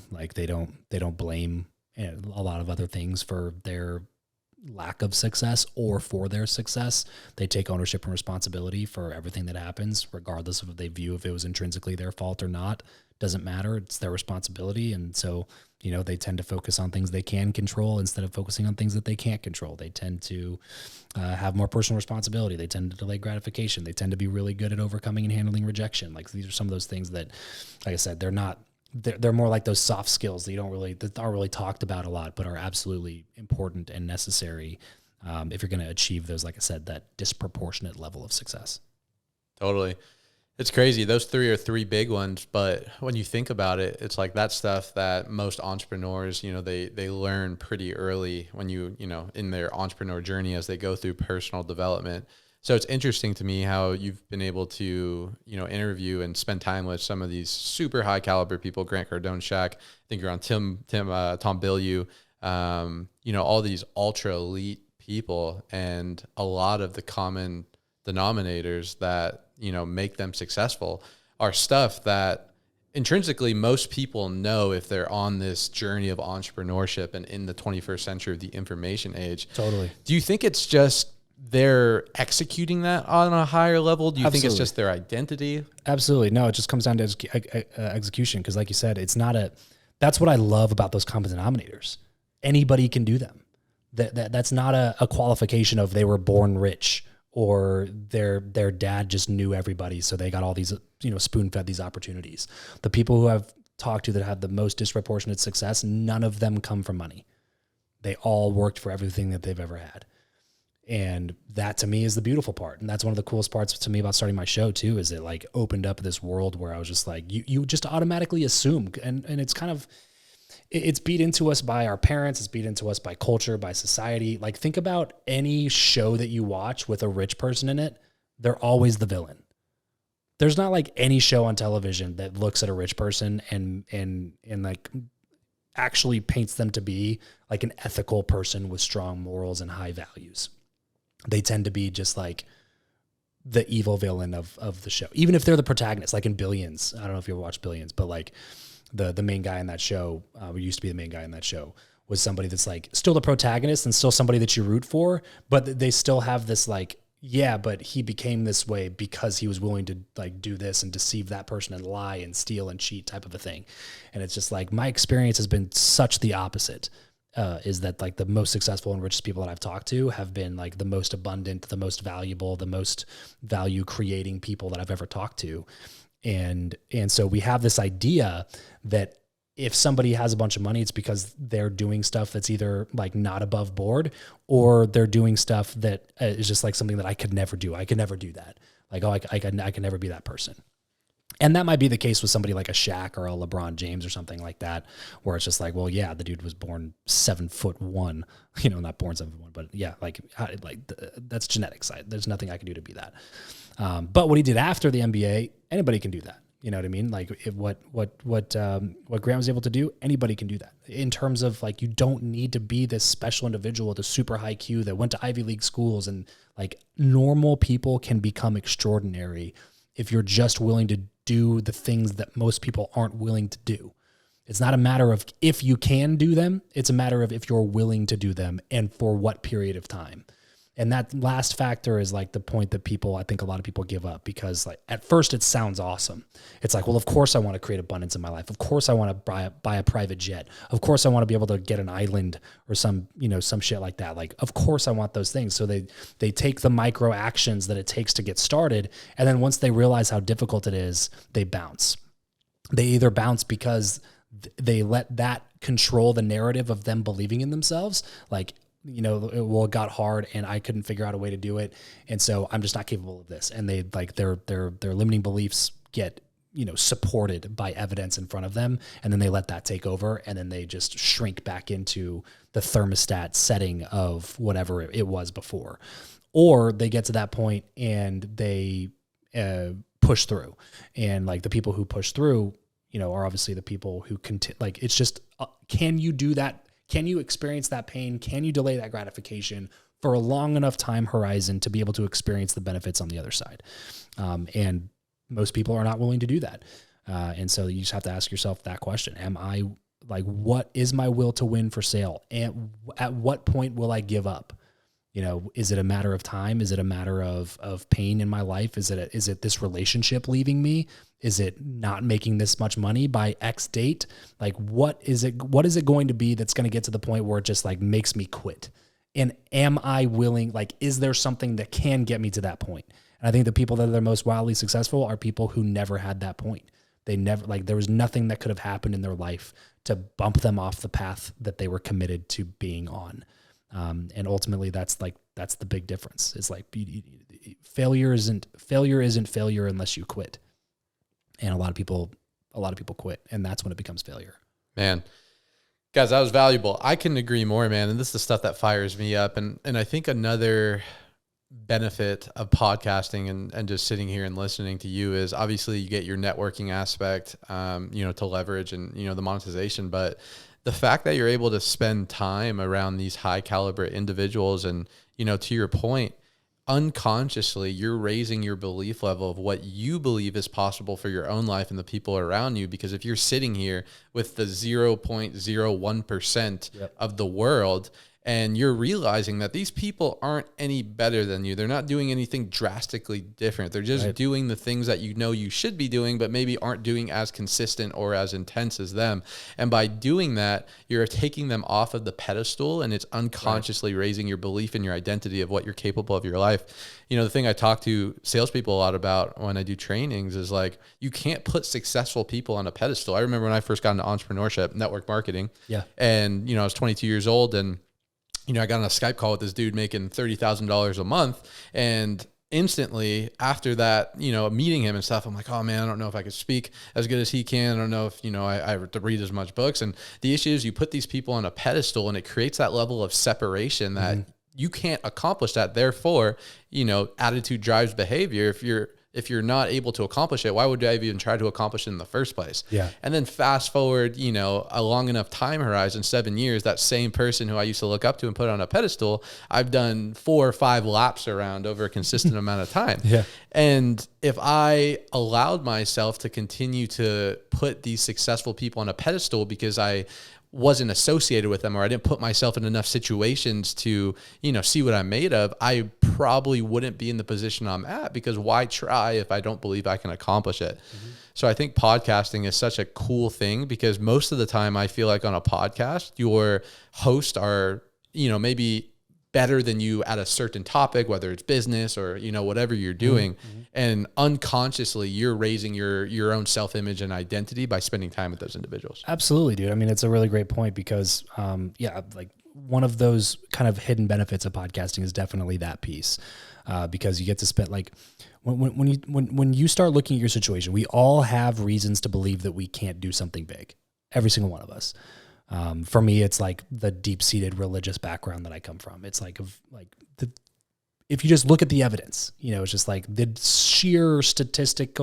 like they don't blame a lot of other things for their lack of success or for their success. They take ownership and responsibility for everything that happens, regardless of what they view if it was intrinsically their fault or not. Doesn't matter. It's their responsibility. And so, they tend to focus on things they can control instead of focusing on things that they can't control. They tend to have more personal responsibility. They tend to delay gratification. They tend to be really good at overcoming and handling rejection. Like these are some of those things that, like I said, they're more like those soft skills that aren't really talked about a lot, but are absolutely important and necessary if you're going to achieve those, like I said, that disproportionate level of success. Totally. It's crazy. Those three big ones, but when you think about it, it's like that stuff that most entrepreneurs, they learn pretty early when in their entrepreneur journey as they go through personal development. So it's interesting to me how you've been able to, interview and spend time with some of these super high caliber people, Grant Cardone, Shaq. I think you're on Tom Bilyeu, all these ultra elite people, and a lot of the common denominators that, make them successful are stuff that intrinsically most people know if they're on this journey of entrepreneurship and in the 21st century of the information age. Totally. Do you think it's just they're executing that on a higher level? Do you think it's just their identity? Absolutely. No, it just comes down to execution. Because like you said, that's what I love about those common denominators. Anybody can do them. That's not a qualification of they were born rich or their dad just knew everybody, so they got all these, spoon-fed these opportunities. The people who I've talked to that have the most disproportionate success, none of them come from money. They all worked for everything that they've ever had. And that to me is the beautiful part. And that's one of the coolest parts to me about starting my show too, is it like opened up this world where I was just like, you just automatically assume. And it's kind of, it's beat into us by our parents. It's beat into us by culture, by society. Like think about any show that you watch with a rich person in it. They're always the villain. There's not like any show on television that looks at a rich person and like actually paints them to be like an ethical person with strong morals and high values. They tend to be just like the evil villain of the show, even if they're the protagonist, like in Billions. I don't know if you ever watched Billions, but like the main guy in that show, who used to be the main guy in that show, was somebody that's like still the protagonist and still somebody that you root for, but they still have this like, yeah, but he became this way because he was willing to like do this and deceive that person and lie and steal and cheat type of a thing. And it's just like, my experience has been such the opposite. Is that like the most successful and richest people that I've talked to have been like the most abundant, the most valuable, the most value creating people that I've ever talked to. And so we have this idea that if somebody has a bunch of money, it's because they're doing stuff that's either like not above board, or they're doing stuff that is just like something that I could never do. I could never do that. Like, oh, I can never be that person. And that might be the case with somebody like a Shaq or a LeBron James or something like that, where it's just like, well, yeah, the dude was born 7'1", not born 7'1", but yeah, that's genetics. There's nothing I can do to be that. But what he did after the NBA, anybody can do that. You know what I mean? Like what Grant was able to do, anybody can do that. In terms of like, you don't need to be this special individual with a super high IQ that went to Ivy League schools, and like normal people can become extraordinary if you're just willing to do the things that most people aren't willing to do. It's not a matter of if you can do them. It's a matter of if you're willing to do them and for what period of time. And that last factor is like the point that I think a lot of people give up, because like at first it sounds awesome. It's like, well, of course I want to create abundance in my life. Of course I want to buy a private jet. Of course I want to be able to get an island or some shit like that. Like, of course I want those things. So they take the micro actions that it takes to get started. And then once they realize how difficult it is, they bounce. They either bounce because they let that control the narrative of them believing in themselves. Like, it got hard and I couldn't figure out a way to do it. And so I'm just not capable of this. And they like their limiting beliefs get, supported by evidence in front of them. And then they let that take over. And then they just shrink back into the thermostat setting of whatever it was before. Or they get to that point and they push through. And like the people who push through, are obviously the people who like, it's just, can you do that? Can you experience that pain? Can you delay that gratification for a long enough time horizon to be able to experience the benefits on the other side? And most people are not willing to do that. And so you just have to ask yourself that question. Am I like, what is my will to win for sale? And at what point will I give up? Is it a matter of time? Is it a matter of pain in my life? Is it this relationship leaving me? Is it not making this much money by X date? Like, what is it going to be that's going to get to the point where it just like makes me quit? And am I willing, like, is there something that can get me to that point? And I think the people that are most wildly successful are people who never had that point. They never, like, there was nothing that could have happened in their life to bump them off the path that they were committed to being on. And ultimately that's the big difference. It's like failure isn't failure unless you quit. And a lot of people quit, and that's when it becomes failure. Man, guys, that was valuable. I couldn't agree more, man. And this is the stuff that fires me up. And I think another benefit of podcasting and just sitting here and listening to you is obviously you get your networking aspect, to leverage and, the monetization, but the fact that you're able to spend time around these high caliber individuals and, to your point, unconsciously you're raising your belief level of what you believe is possible for your own life and the people around you. Because if you're sitting here with the 0.01% of the world And you're realizing that these people aren't any better than you. They're not doing anything drastically different. They're just doing the things that you know you should be doing, but maybe aren't doing as consistent or as intense as them. And by doing that, you're taking them off of the pedestal, and it's unconsciously raising your belief in your identity of what you're capable of your life. You know, the thing I talk to salespeople a lot about when I do trainings is like, you can't put successful people on a pedestal. I remember when I first got into entrepreneurship, network marketing. Yeah. And, you know, I was 22 years old, and you know, I got on a Skype call with this dude making $30,000 a month, and instantly after that, you know, meeting him and stuff, I'm like, oh man, I don't know if I could speak as good as he can. I don't know if, you know, I have to read as much books. And the issue is you put these people on a pedestal, and it creates that level of separation that you can't accomplish that. Therefore, you know, attitude drives behavior. If you're not able to accomplish it, why would I even try to accomplish it in the first place? Yeah. And then fast forward, you know, a long enough time horizon, 7 years, that same person who I used to look up to and put on a pedestal, I've done 4 or 5 laps around over a consistent amount of time. Yeah. And if I allowed myself to continue to put these successful people on a pedestal because I wasn't associated with them, or I didn't put myself in enough situations to, you know, see what I'm made of, I probably wouldn't be in the position I'm at, because why try if I don't believe I can accomplish it? So I think podcasting is such a cool thing, because most of the time I feel like on a podcast, your hosts are, you know, maybe better than you at a certain topic, whether it's business or, you know, whatever you're doing. And unconsciously you're raising your own self-image and identity by spending time with those individuals. Absolutely, dude. I mean, it's a really great point, because, like one of those kind of hidden benefits of podcasting is definitely that piece, because you get to spend, like, when you start looking at your situation, we all have reasons to believe that we can't do something big. Every single one of us. For me, it's like the deep-seated religious background that I come from. It's like, if you just look at the evidence, you know, it's just like the sheer statistic,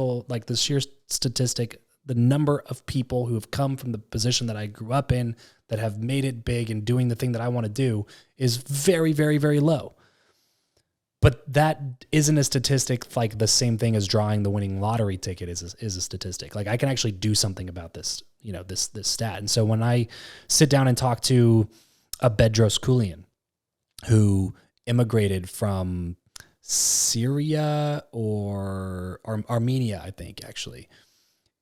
the number of people who have come from the position that I grew up in that have made it big and doing the thing that I want to do is very, very, very low. But that isn't a statistic like the same thing as drawing the winning lottery ticket is a statistic. Like, I can actually do something about this, you know, this stat. And so when I sit down and talk to a Bedros Keuilian who immigrated from Syria or Armenia, I think, actually,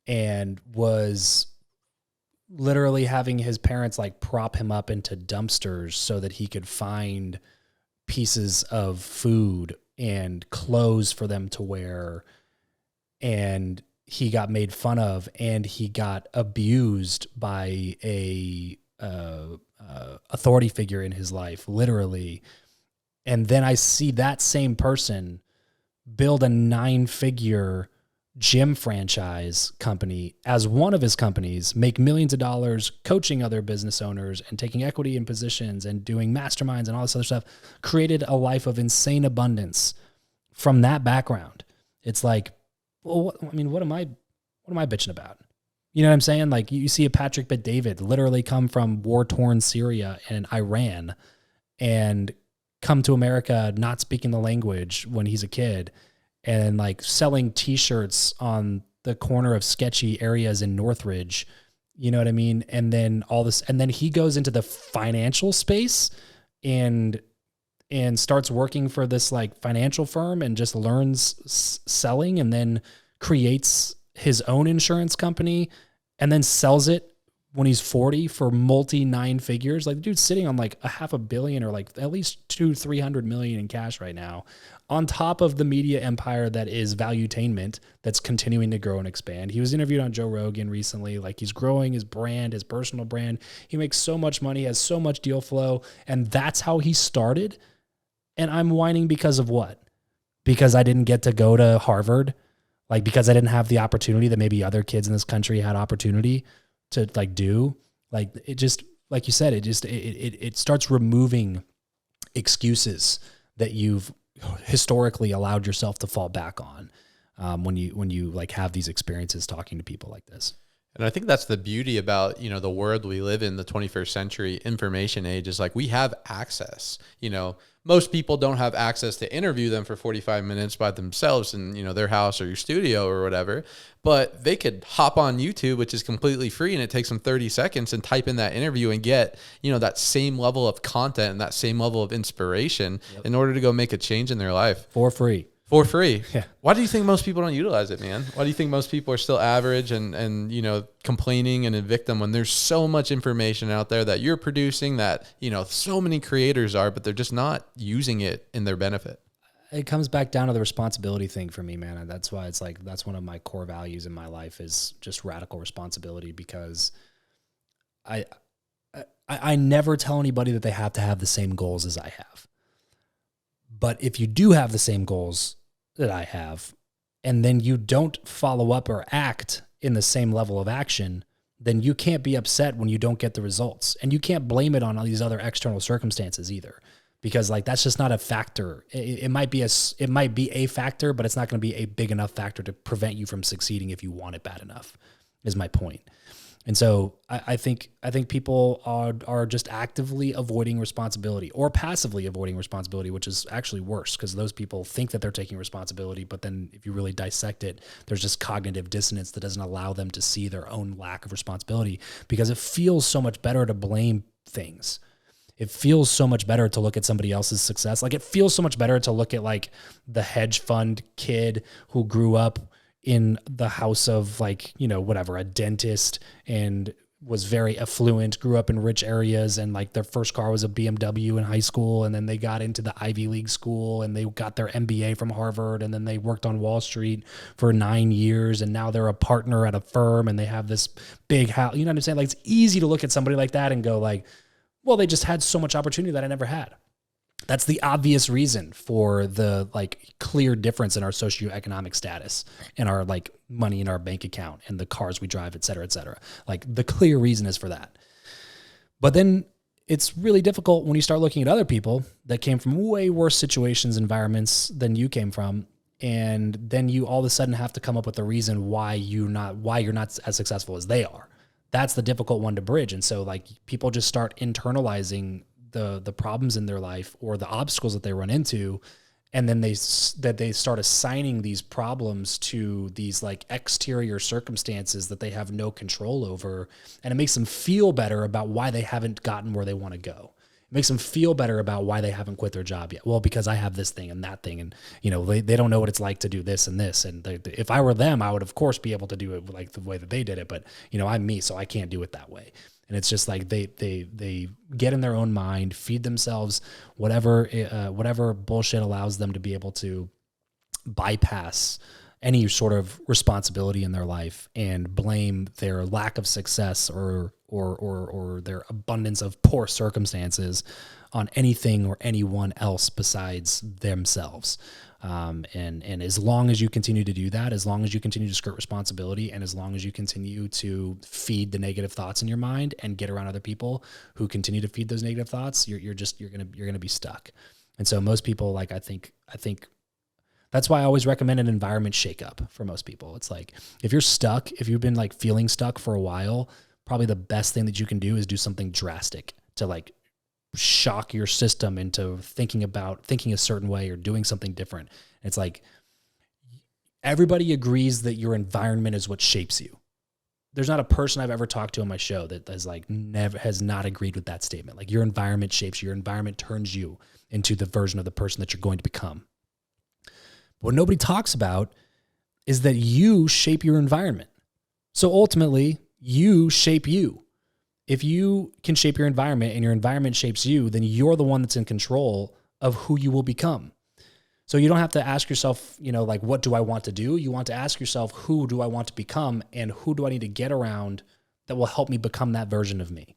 and was literally having his parents like prop him up into dumpsters so that he could find pieces of food and clothes for them to wear. And he got made fun of, and he got abused by a authority figure in his life, literally. And then I see that same person build a 9-figure gym franchise company as one of his companies, make millions of dollars coaching other business owners and taking equity in positions and doing masterminds and all this other stuff, created a life of insane abundance from that background. It's like, well, what am I bitching about? You know what I'm saying? Like, you see a Patrick Bet-David literally come from war-torn Syria and Iran and come to America not speaking the language when he's a kid, and like selling t-shirts on the corner of sketchy areas in Northridge. You know what I mean? And then all this, and then he goes into the financial space and starts working for this like financial firm and just learns selling, and then creates his own insurance company and then sells it when he's 40 for multi 9 figures. Like, the dude's sitting on like $500 million or like at least $200-300 million in cash right now, on top of the media empire that is Valuetainment, that's continuing to grow and expand. He was interviewed on Joe Rogan recently. Like, he's growing his brand, his personal brand. He makes so much money, has so much deal flow, and that's how he started. And I'm whining because of what? Because I didn't get to go to Harvard, like, because I didn't have the opportunity that maybe other kids in this country had opportunity to like do. Like, it just, like you said, it starts removing excuses that you've historically allowed yourself to fall back on when you like have these experiences talking to people like this. And I think that's the beauty about, you know, the world we live in, the 21st century information age, is like, we have access. You know, most people don't have access to interview them for 45 minutes by themselves in, their house or your studio or whatever, but they could hop on YouTube, which is completely free, and it takes them 30 seconds and type in that interview and get, that same level of content and that same level of inspiration in order to go make a change in their life. For free. For free. Yeah. Why do you think most people don't utilize it, man? Why do you think most people are still average and complaining and a victim when there's so much information out there that you're producing that, so many creators are, but they're just not using it in their benefit? It comes back down to the responsibility thing for me, man. And that's why it's like, that's one of my core values in my life is just radical responsibility, because I never tell anybody that they have to have the same goals as I have. But if you do have the same goals that I have, and then you don't follow up or act in the same level of action, then you can't be upset when you don't get the results. And you can't blame it on all these other external circumstances either, because like, that's just not a factor. It might be a factor, but it's not going to be a big enough factor to prevent you from succeeding if you want it bad enough, is my point. And so I think people are just actively avoiding responsibility or passively avoiding responsibility, which is actually worse, because those people think that they're taking responsibility, but then if you really dissect it, there's just cognitive dissonance that doesn't allow them to see their own lack of responsibility, because it feels so much better to blame things. It feels so much better to look at somebody else's success. Like, it feels so much better to look at like the hedge fund kid who grew up in the house of like, whatever, a dentist, and was very affluent, grew up in rich areas, and like their first car was a BMW in high school, and then they got into the Ivy League school and they got their MBA from Harvard, and then they worked on Wall Street for 9 years, and now they're a partner at a firm and they have this big house. You know what I'm saying? Like, it's easy to look at somebody like that and go like, well, they just had so much opportunity that I never had. That's the obvious reason for the like clear difference in our socioeconomic status and our like money in our bank account and the cars we drive, et cetera, et cetera. Like, the clear reason is for that. But then it's really difficult when you start looking at other people that came from way worse situations, environments than you came from. And then you all of a sudden have to come up with a reason why you're not as successful as they are. That's the difficult one to bridge. And so like, people just start internalizing the problems in their life or the obstacles that they run into, and then they start assigning these problems to these like exterior circumstances that they have no control over, and it makes them feel better about why they haven't gotten where they want to go. It makes them feel better about why they haven't quit their job yet. Well, because I have this thing and that thing, and they don't know what it's like to do this and this, and if I were them, I would of course be able to do it like the way that they did it, but I'm me, so I can't do it that way. And it's just like they get in their own mind, feed themselves whatever bullshit allows them to be able to bypass any sort of responsibility in their life and blame their lack of success or their abundance of poor circumstances on anything or anyone else besides themselves. And as long as you continue to do that, as long as you continue to skirt responsibility, and as long as you continue to feed the negative thoughts in your mind and get around other people who continue to feed those negative thoughts, you're gonna be stuck. And so most people, like, I think that's why I always recommend an environment shakeup for most people. It's like, if you're stuck, if you've been like feeling stuck for a while, probably the best thing that you can do is do something drastic to like shock your system into thinking a certain way or doing something different. It's like, everybody agrees that your environment is what shapes you. There's not a person I've ever talked to on my show that has not agreed with that statement. Like, your environment shapes you. Your environment turns you into the version of the person that you're going to become. But what nobody talks about is that you shape your environment. So ultimately, you shape you. If you can shape your environment and your environment shapes you, then you're the one that's in control of who you will become. So you don't have to ask yourself, like, what do I want to do? You want to ask yourself, who do I want to become, and who do I need to get around that will help me become that version of me?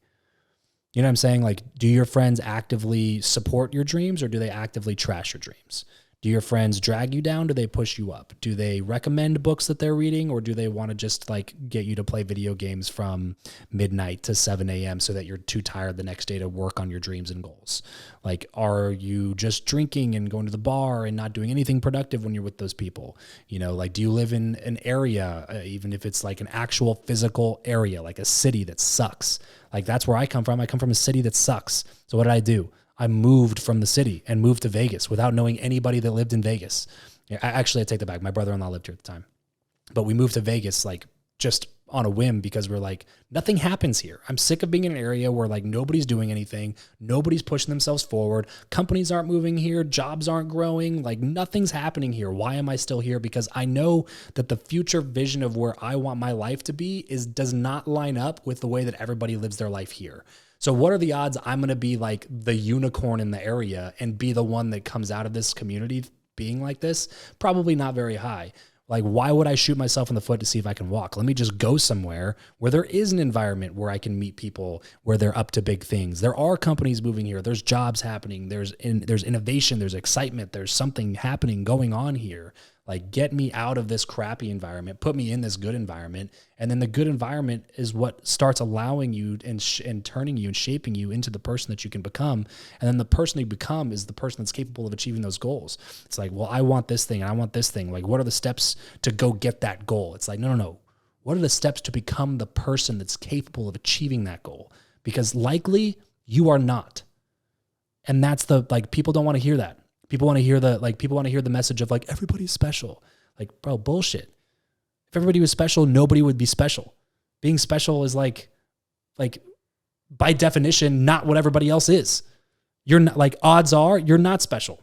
You know what I'm saying? Like, do your friends actively support your dreams, or do they actively trash your dreams? Do your friends drag you down? Do they push you up? Do they recommend books that they're reading, or do they want to just like get you to play video games from midnight to 7 a.m. so that you're too tired the next day to work on your dreams and goals? Like, are you just drinking and going to the bar and not doing anything productive when you're with those people? Like, do you live in an area, even if it's like an actual physical area, like a city that sucks? Like, that's where I come from. I come from a city that sucks. So what did I do? I moved from the city and moved to Vegas without knowing anybody that lived in Vegas. I take that back. My brother-in-law lived here at the time, but we moved to Vegas like just on a whim because we're like, nothing happens here. I'm sick of being in an area where like nobody's doing anything. Nobody's pushing themselves forward. Companies aren't moving here. Jobs aren't growing. Like nothing's happening here. Why am I still here? Because I know that the future vision of where I want my life to be does not line up with the way that everybody lives their life here. So what are the odds I'm going to be like the unicorn in the area and be the one that comes out of this community being like this? Probably not very high. Like, why would I shoot myself in the foot to see if I can walk? Let me just go somewhere where there is an environment where I can meet people, where they're up to big things. There are companies moving here. There's jobs happening. There's innovation. There's excitement. There's something happening going on here. Like, get me out of this crappy environment, put me in this good environment. And then the good environment is what starts allowing you and turning you and shaping you into the person that you can become. And then the person you become is the person that's capable of achieving those goals. It's like, well, I want this thing and I want this thing. Like, what are the steps to go get that goal? It's like, no. What are the steps to become the person that's capable of achieving that goal? Because likely you are not. And that's people don't want to hear that. People want to hear the message of like, everybody's special. Like, bro, bullshit. If everybody was special, nobody would be special. Being special is like by definition, not what everybody else is. You're not, like, odds are you're not special.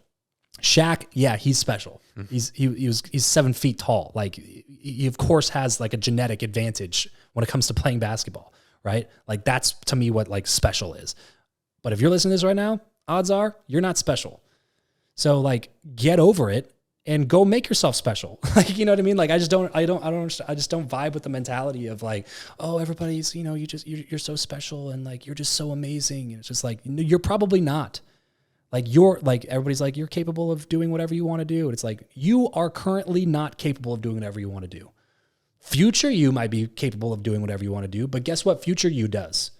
Shaq, yeah, he's special. He's 7 feet tall. Like, he of course has like a genetic advantage when it comes to playing basketball, right? Like, that's to me what like special is. But if you're listening to this right now, odds are you're not special. So like, get over it and go make yourself special. Like, you know what I mean? Like, I just don't vibe with the mentality of like, oh, everybody's, you're so special and like, you're just so amazing. And it's just like, you're probably not. Like, everybody's like, you're capable of doing whatever you want to do. And it's like, you are currently not capable of doing whatever you want to do. Future you might be capable of doing whatever you want to do, but guess what future you does?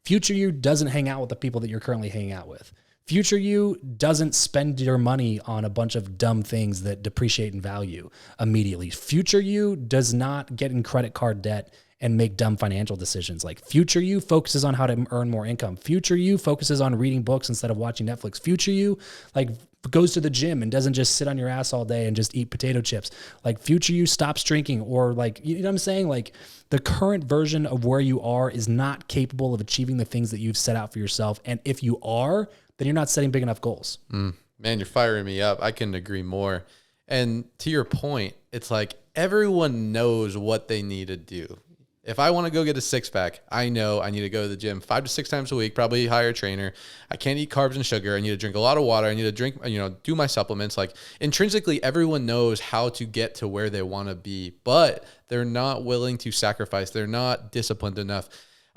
Future you doesn't hang out with the people that you're currently hanging out with. Future you doesn't spend your money on a bunch of dumb things that depreciate in value immediately. Future you does not get in credit card debt and make dumb financial decisions. Like, future you focuses on how to earn more income. Future you focuses on reading books instead of watching Netflix. Future you like goes to the gym and doesn't just sit on your ass all day and just eat potato chips. Like, future you stops drinking, or like, you know what I'm saying? Like, the current version of where you are is not capable of achieving the things that you've set out for yourself. And if you are, then you're not setting big enough goals. Man, you're firing me up. I couldn't agree more. And to your point, it's like everyone knows what they need to do. If I want to go get a six-pack, I know I need to go to the gym 5 to 6 times a week, probably hire a trainer. I can't eat carbs and sugar. I need to drink a lot of water. I need to drink, do my supplements. Like, intrinsically, everyone knows how to get to where they want to be, but they're not willing to sacrifice. They're not disciplined enough.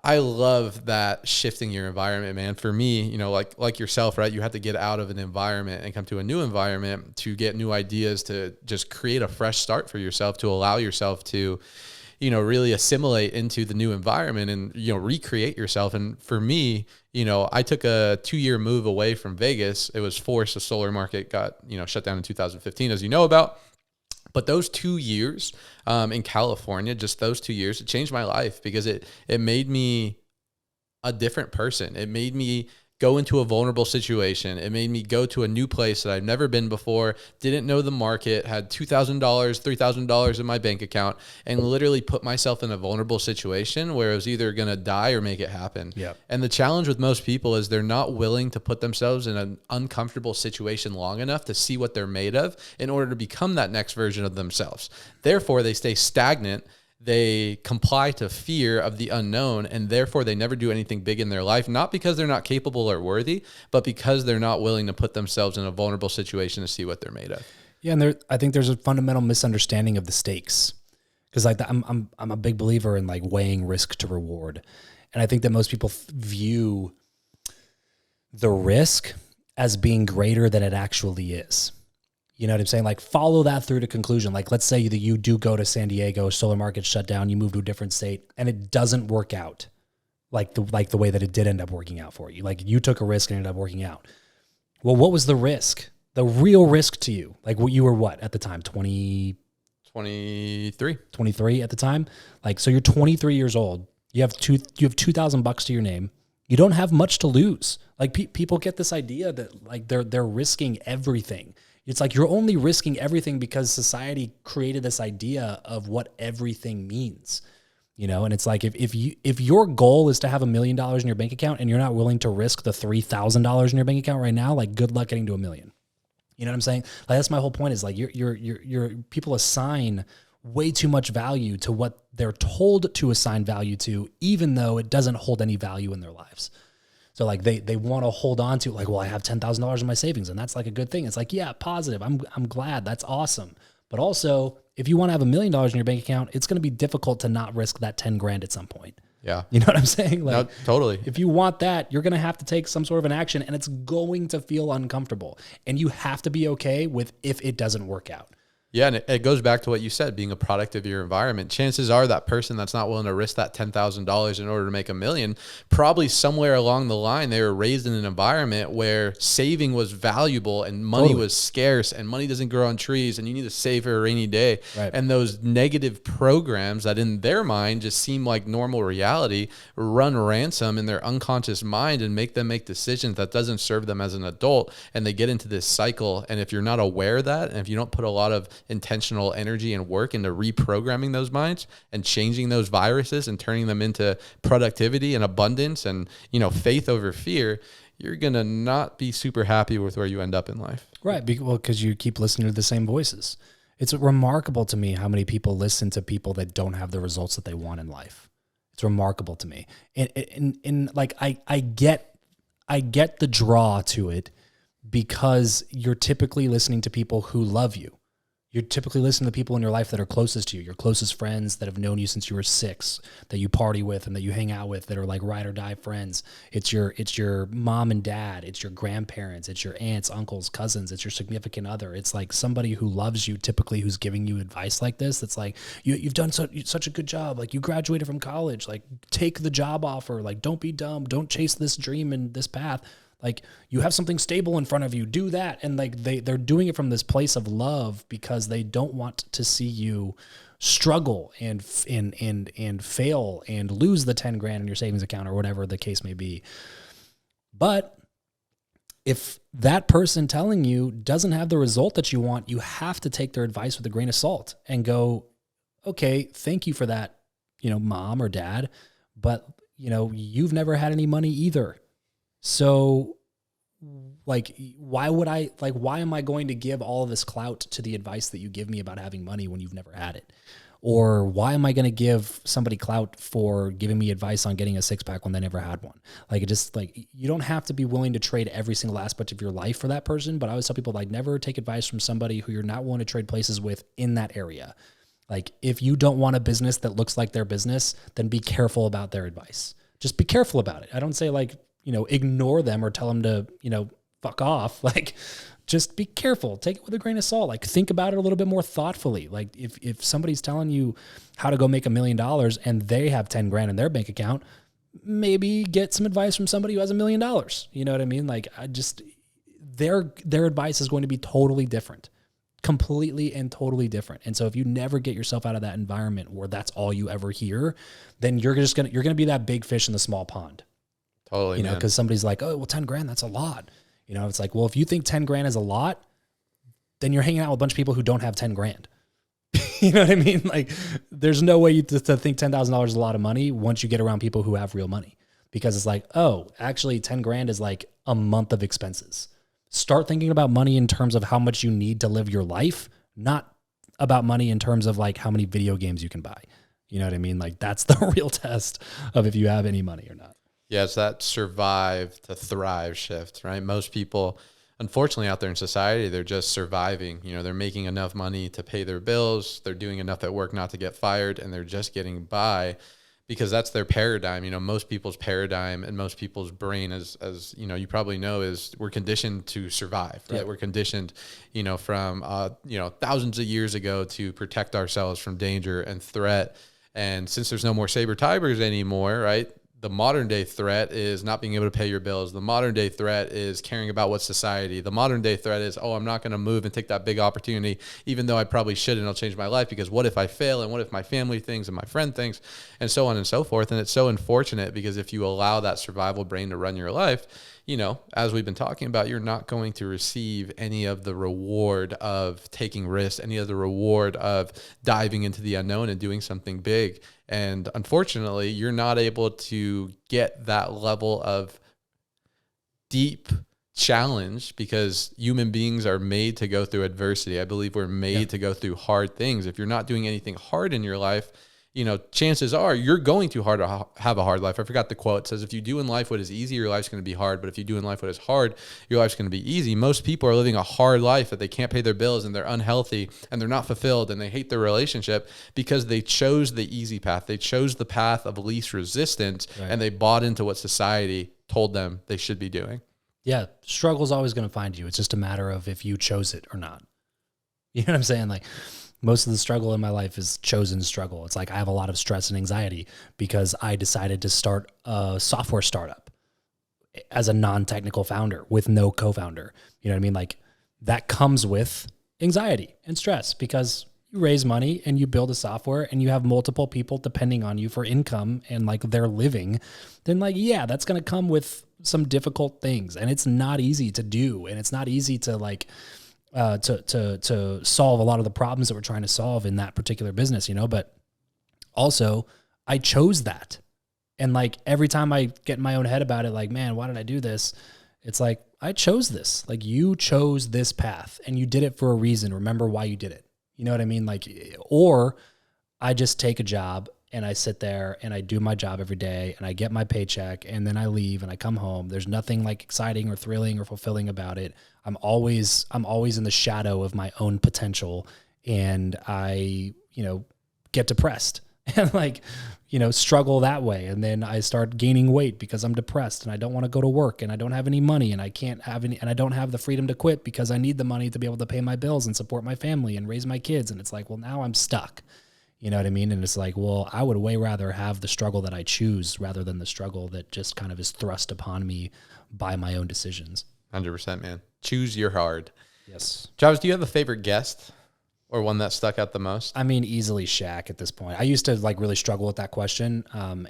I love that shifting your environment, man. For me, like yourself, right? You have to get out of an environment and come to a new environment to get new ideas, to just create a fresh start for yourself, to allow yourself to, really assimilate into the new environment and, recreate yourself. And for me, I took a 2-year move away from Vegas. It was forced. The solar market got, shut down in 2015, as you know about. But those 2 years in California, just those 2 years, it changed my life because it made me a different person. It made me go into a vulnerable situation. It made me go to a new place that I've never been before, didn't know the market, had $2,000, $3,000 in my bank account, and literally put myself in a vulnerable situation where I was either going to die or make it happen. Yep. And the challenge with most people is they're not willing to put themselves in an uncomfortable situation long enough to see what they're made of in order to become that next version of themselves. Therefore, they stay stagnant. They comply to fear of the unknown, and therefore they never do anything big in their life, not because they're not capable or worthy, but because they're not willing to put themselves in a vulnerable situation to see what they're made of. Yeah, and I think there's a fundamental misunderstanding of the stakes, because like I'm a big believer in like weighing risk to reward, and I think that most people view the risk as being greater than it actually is. You know what I'm saying? Like, follow that through to conclusion. Like, let's say that you do go to San Diego, solar market shut down, you move to a different state, and it doesn't work out like the way that it did end up working out for you. Like, you took a risk and ended up working out. Well, what was the risk? The real risk to you? Like, you were what at the time? 23 at the time? Like, so you're 23 years old. You have $2,000 to your name. You don't have much to lose. Like people get this idea that like they're risking everything. It's like you're only risking everything because society created this idea of what everything means. And it's like if your goal is to have $1 million in your bank account and you're not willing to risk the $3,000 in your bank account right now, like good luck getting to $1 million. You know what I'm saying? Like that's my whole point is like you're people assign way too much value to what they're told to assign value to, even though it doesn't hold any value in their lives. So like they want to hold on to like, well, I have $10,000 in my savings and that's like a good thing. It's like, yeah, positive. I'm glad. That's awesome. But also if you want to have $1 million in your bank account, it's going to be difficult to not risk that 10 grand at some point. Yeah. You know what I'm saying? Like, no, totally. If you want that, you're going to have to take some sort of an action and it's going to feel uncomfortable. And you have to be okay with if it doesn't work out. Yeah, and it goes back to what you said, being a product of your environment. Chances are that person that's not willing to risk that $10,000 in order to make $1 million, probably somewhere along the line, they were raised in an environment where saving was valuable and money was scarce and money doesn't grow on trees and you need to save for a rainy day. Right. And those negative programs that in their mind just seem like normal reality run ransom in their unconscious mind and make them make decisions that doesn't serve them as an adult. And they get into this cycle. And if you're not aware of that, and if you don't put a lot of intentional energy and work into reprogramming those minds and changing those viruses and turning them into productivity and abundance and, faith over fear, you're going to not be super happy with where you end up in life. Right. Well, because you keep listening to the same voices. It's remarkable to me how many people listen to people that don't have the results that they want in life. It's remarkable to me. And like, I get the draw to it because you're typically listening to people who love you. You're typically listening to people in your life that are closest to you, your closest friends that have known you since you were 6, that you party with and that you hang out with, that are like ride or die friends. It's your mom and dad. It's your grandparents. It's your aunts, uncles, cousins. It's your significant other. It's like somebody who loves you, typically who's giving you advice like this. That's like, you've done such a good job. Like you graduated from college. Like take the job offer. Like don't be dumb. Don't chase this dream and this path. Like you have something stable in front of you, do that. And like they're doing it from this place of love because they don't want to see you struggle and fail and lose the 10 grand in your savings account or whatever the case may be. But if that person telling you doesn't have the result that you want, you have to take their advice with a grain of salt and go, okay, thank you for that, mom or dad, but you've never had any money either. So like, why am I going to give all of this clout to the advice that you give me about having money when you've never had it? Or why am I going to give somebody clout for giving me advice on getting a 6-pack when they never had one? Like, it just like, you don't have to be willing to trade every single aspect of your life for that person. But I always tell people like, never take advice from somebody who you're not willing to trade places with in that area. Like if you don't want a business that looks like their business, then be careful about their advice. Just be careful about it. I don't say like, ignore them or tell them to, fuck off. Like, just be careful. Take it with a grain of salt. Like, think about it a little bit more thoughtfully. Like, if somebody's telling you how to go make $1 million and they have 10 grand in their bank account, maybe get some advice from somebody who has $1 million. You know what I mean? Like, their advice is going to be totally different, completely and totally different. And so if you never get yourself out of that environment where that's all you ever hear, then you're going to be that big fish in the small pond. Totally, because somebody's like, oh, well, 10 grand, that's a lot. It's like, well, if you think 10 grand is a lot, then you're hanging out with a bunch of people who don't have 10 grand. You know what I mean? Like, there's no way to think $10,000 is a lot of money once you get around people who have real money, because it's like, oh, actually 10 grand is like a month of expenses. Start thinking about money in terms of how much you need to live your life, not about money in terms of like how many video games you can buy. You know what I mean? Like, that's the real test of if you have any money or not. Yeah, it's that survive to thrive shift, right? Most people, unfortunately, out there in society, they're just surviving. They're making enough money to pay their bills. They're doing enough at work not to get fired, and they're just getting by because that's their paradigm. Most people's paradigm and most people's brain, as you probably know, is we're conditioned to survive, right? Yeah. We're conditioned, from, thousands of years ago to protect ourselves from danger and threat. And since there's no more saber tigers anymore, right? the modern day threat is not being able to pay your bills. The modern day threat is caring about what society. The modern day threat is, oh, I'm not going to move and take that big opportunity, even though I probably should, and it'll change my life, because what if I fail, and what if my family thinks and my friend thinks, and so on and so forth. And it's so unfortunate, because if you allow that survival brain to run your life, you know, as we've been talking about, you're not going to receive any of the reward of taking risks, any of the reward of diving into the unknown and doing something big. And unfortunately, you're not able to get that level of deep challenge, because human beings are made to go through adversity. I believe we're made to go through hard things. If you're not doing anything hard in your life, you know, chances are you're going to have a hard life. I forgot the quote. It says, if you do in life what is easy, your life's going to be hard. But if you do in life what is hard, your life's going to be easy. Most people are living a hard life that they can't pay their bills, and they're unhealthy, and they're not fulfilled, and they hate their relationship because they chose the easy path. They chose the path of least resistance, and they bought into what society told them they should be doing. Yeah. Struggle's always going to find you. It's just a matter of if you chose it or not. You know what I'm saying? Like, most of the struggle in my life is chosen struggle. It's like I have a lot of stress and anxiety because I decided to start a software startup as a non-technical founder with no co-founder. You know what I mean? Like, that comes with anxiety and stress, because you raise money and you build a software and you have multiple people depending on you for income and like their living. Then like, yeah, that's going to come with some difficult things, and it's not easy to do. And it's not easy to like, to solve a lot of the problems that we're trying to solve in that particular business, you know, but also I chose that. And like, every time I get in my own head about it, like, man, why did I do this? It's like, I chose this. Like, you chose this path and you did it for a reason. Remember why you did it. You know what I mean? Like, or I just take a job and I sit there and I do my job every day and I get my paycheck and then I leave and I come home. There's nothing like exciting or thrilling or fulfilling about it. I'm always in the shadow of my own potential, and I, you know, get depressed and like, you know, struggle that way. And then I start gaining weight because I'm depressed and I don't want to go to work and I don't have any money and I can't have any, and I don't have the freedom to quit because I need the money to be able to pay my bills and support my family and raise my kids. And it's like, well, now I'm stuck. You know what I mean? And it's like, well, I would way rather have the struggle that I choose rather than the struggle that just kind of is thrust upon me by my own decisions. 100%, man. Choose your hard. Yes. Travis, do you have a favorite guest or one that stuck out the most? I mean, easily Shaq at this point. I used to like really struggle with that question.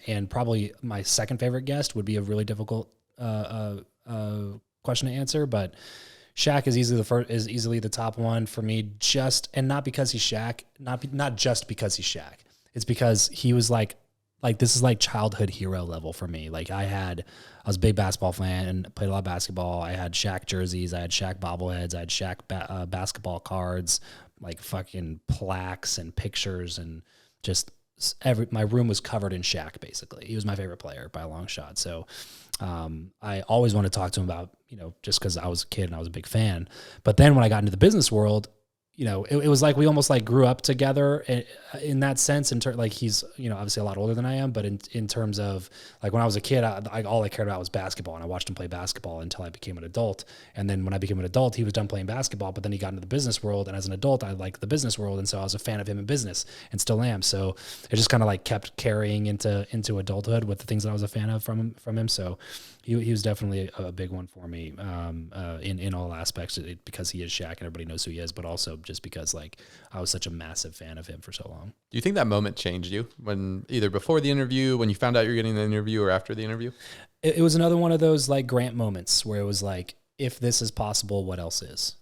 And probably my second favorite guest would be a really difficult question to answer, but Shaq is easily the top one for me, not because he's Shaq, not just because he's Shaq. It's because he was like this is like childhood hero level for me. Like, I was a big basketball fan and played a lot of basketball. I had Shaq jerseys, I had Shaq bobbleheads, I had Shaq basketball cards, like fucking plaques and pictures, and just my room was covered in Shaq, basically. He was my favorite player by a long shot. So I always wanted to talk to him about, you know, just because I was a kid and I was a big fan. But then when I got into the business world, you know, it was like we almost like grew up together in that sense. Like, he's, you know, obviously a lot older than I am, but in terms of like when I was a kid, all I cared about was basketball, and I watched him play basketball until I became an adult. And then when I became an adult, he was done playing basketball, but then he got into the business world, and as an adult, I liked the business world, and so I was a fan of him in business and still am. So it just kind of like kept carrying into adulthood with the things that I was a fan of from him. So he was definitely a big one for me in all aspects, because he is Shaq and everybody knows who he is, but also just because like I was such a massive fan of him for so long. Do you think that moment changed you, when either before the interview, when you found out you're getting the interview, or after the interview? It was another one of those like Grant moments where it was like, if this is possible, what else is?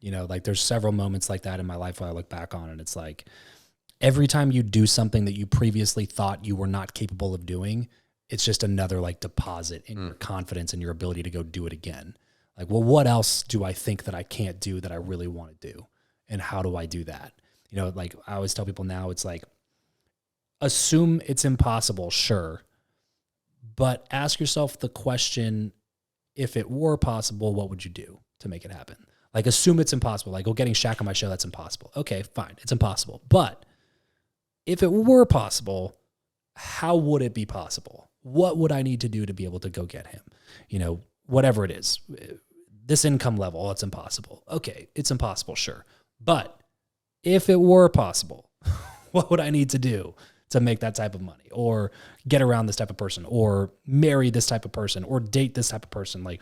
You know, like there's several moments like that in my life where I look back on, and it's like every time you do something that you previously thought you were not capable of doing, it's just another like deposit in your confidence and your ability to go do it again. Like, well, what else do I think that I can't do that I really want to do? And how do I do that? You know, like I always tell people now, it's like, assume it's impossible, sure. But ask yourself the question, if it were possible, what would you do to make it happen? Like, assume it's impossible. Like, getting Shaq on my show, that's impossible. Okay, fine, it's impossible. But if it were possible, how would it be possible? What would I need to do to be able to go get him? You know, whatever it is. This income level, it's impossible. Okay, it's impossible, sure. But if it were possible, what would I need to do to make that type of money, or get around this type of person, or marry this type of person, or date this type of person. Like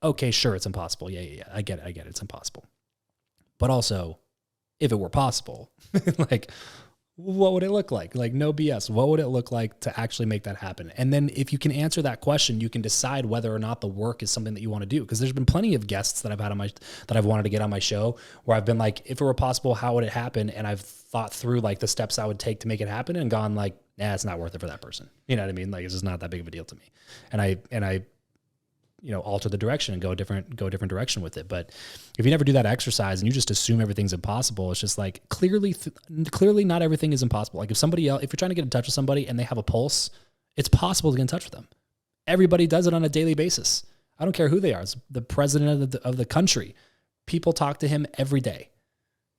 okay, sure, it's impossible. Yeah. I get it. It's impossible. But also, if it were possible, like, what would it look like? Like, no BS. What would it look like to actually make that happen? And then if you can answer that question, you can decide whether or not the work is something that you want to do. Because there's been plenty of guests that I've had that I've wanted to get on my show where I've been like, if it were possible, how would it happen? And I've thought through like the steps I would take to make it happen and gone like, nah, it's not worth it for that person. You know what I mean? Like, it's just not that big of a deal to me. And I alter the direction and go a different direction with it. But if you never do that exercise and you just assume everything's impossible, it's just like clearly not everything is impossible. Like if you're trying to get in touch with somebody and they have a pulse, it's possible to get in touch with them. Everybody does it on a daily basis. I don't care who they are. It's the president of the country. People talk to him every day.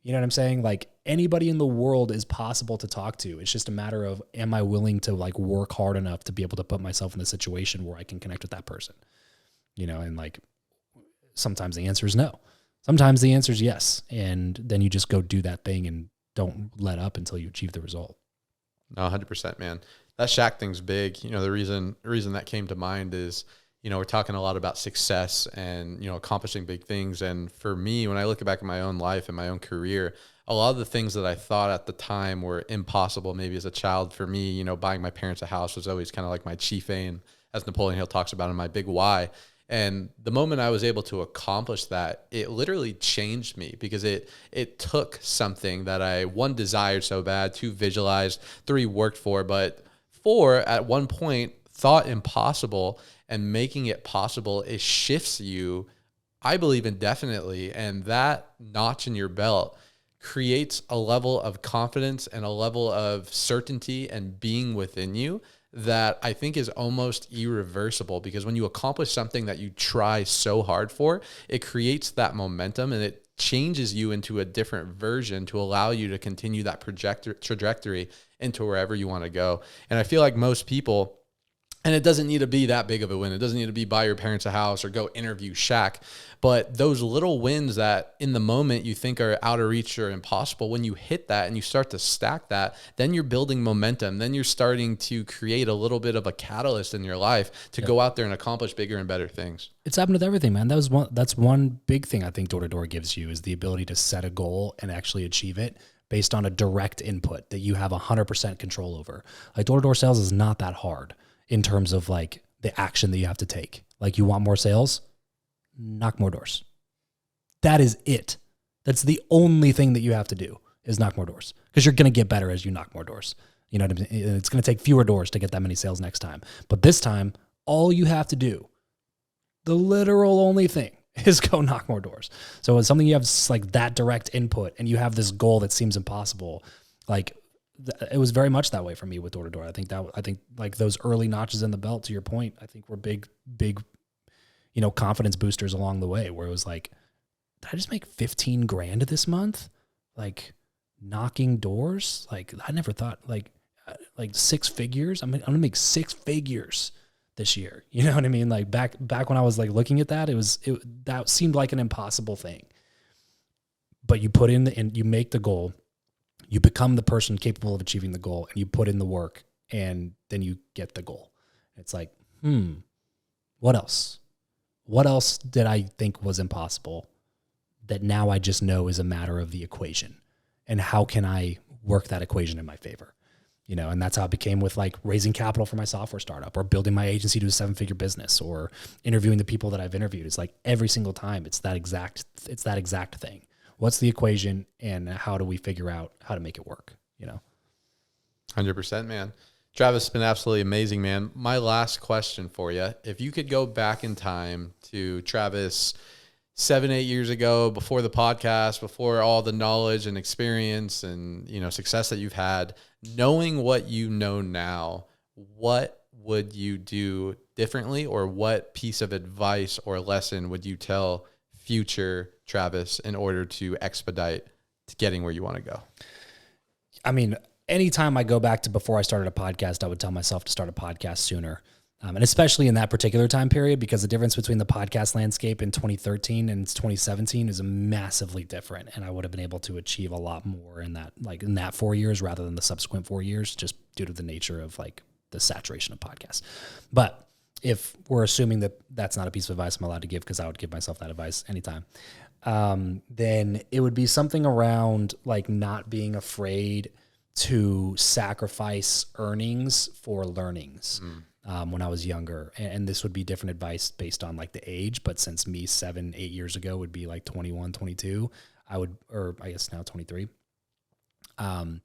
You know what I'm saying? Like anybody in the world is possible to talk to. It's just a matter of, am I willing to like work hard enough to be able to put myself in the situation where I can connect with that person? And like sometimes the answer is no. Sometimes the answer is yes. And then you just go do that thing and don't let up until you achieve the result. No, 100%, man. That Shaq thing's big. The reason that came to mind is, we're talking a lot about success and, accomplishing big things. And for me, when I look back at my own life and my own career, a lot of the things that I thought at the time were impossible, maybe as a child for me, buying my parents a house was always kind of like my chief aim, as Napoleon Hill talks about in My Big Why. And the moment I was able to accomplish that, it literally changed me because it took something that I, 1, desired so bad, 2, visualized, 3, worked for, but 4, at one point, thought impossible, and making it possible, it shifts you, I believe, indefinitely. And that notch in your belt creates a level of confidence and a level of certainty and being within you that I think is almost irreversible, because when you accomplish something that you try so hard for, it creates that momentum and it changes you into a different version to allow you to continue that trajectory into wherever you want to go. And I feel like most people, and it doesn't need to be that big of a win. It doesn't need to be buy your parents a house or go interview Shaq. But those little wins that in the moment you think are out of reach or impossible, when you hit that and you start to stack that, then you're building momentum. Then you're starting to create a little bit of a catalyst in your life to go out there and accomplish bigger and better things. It's happened with everything, man. That's one big thing I think door-to-door gives you, is the ability to set a goal and actually achieve it based on a direct input that you have 100% control over. Like door-to-door sales is not that hard in terms of like the action that you have to take. Like, you want more sales? Knock more doors. That is it. That's the only thing that you have to do, is knock more doors, because you're going to get better as you knock more doors. You know what I mean? It's going to take fewer doors to get that many sales next time. But this time, all you have to do, the literal only thing, is go knock more doors. So it's something you have like that direct input and you have this goal that seems impossible. Like, it was very much that way for me with door-to-door. I think like those early notches in the belt, to your point, I think were big, confidence boosters along the way, where it was like, did I just make 15 grand this month? Like, knocking doors? Like, I never thought like 6 figures. I'm going to make 6 figures this year. You know what I mean? Like back when I was like looking at that, that seemed like an impossible thing, but you put in and you make the goal. You become the person capable of achieving the goal, and you put in the work, and then you get the goal. It's like, what else? What else did I think was impossible that now I just know is a matter of the equation? And how can I work that equation in my favor? And that's how it became with like raising capital for my software startup, or building my agency to a 7-figure business, or interviewing the people that I've interviewed. It's like every single time it's that exact thing. What's the equation, and how do we figure out how to make it work? 100%, man. Travis, it's been absolutely amazing, man. My last question for you: if you could go back in time to Travis 7-8 years ago, before the podcast, before all the knowledge and experience and success that you've had, knowing what you know now, what would you do differently, or what piece of advice or lesson would you tell future Travis in order to expedite to getting where you want to go? I mean, anytime I go back to before I started a podcast, I would tell myself to start a podcast sooner. And especially in that particular time period, because the difference between the podcast landscape in 2013 and 2017 is massively different. And I would have been able to achieve a lot more in that 4 years rather than the subsequent 4 years, just due to the nature of like the saturation of podcasts. But if we're assuming that that's not a piece of advice I'm allowed to give, because I would give myself that advice anytime, then it would be something around like not being afraid to sacrifice earnings for learnings. When I was younger, and this would be different advice based on like the age, but since me 7-8 years ago would be like 21, 22, or I guess now 23. I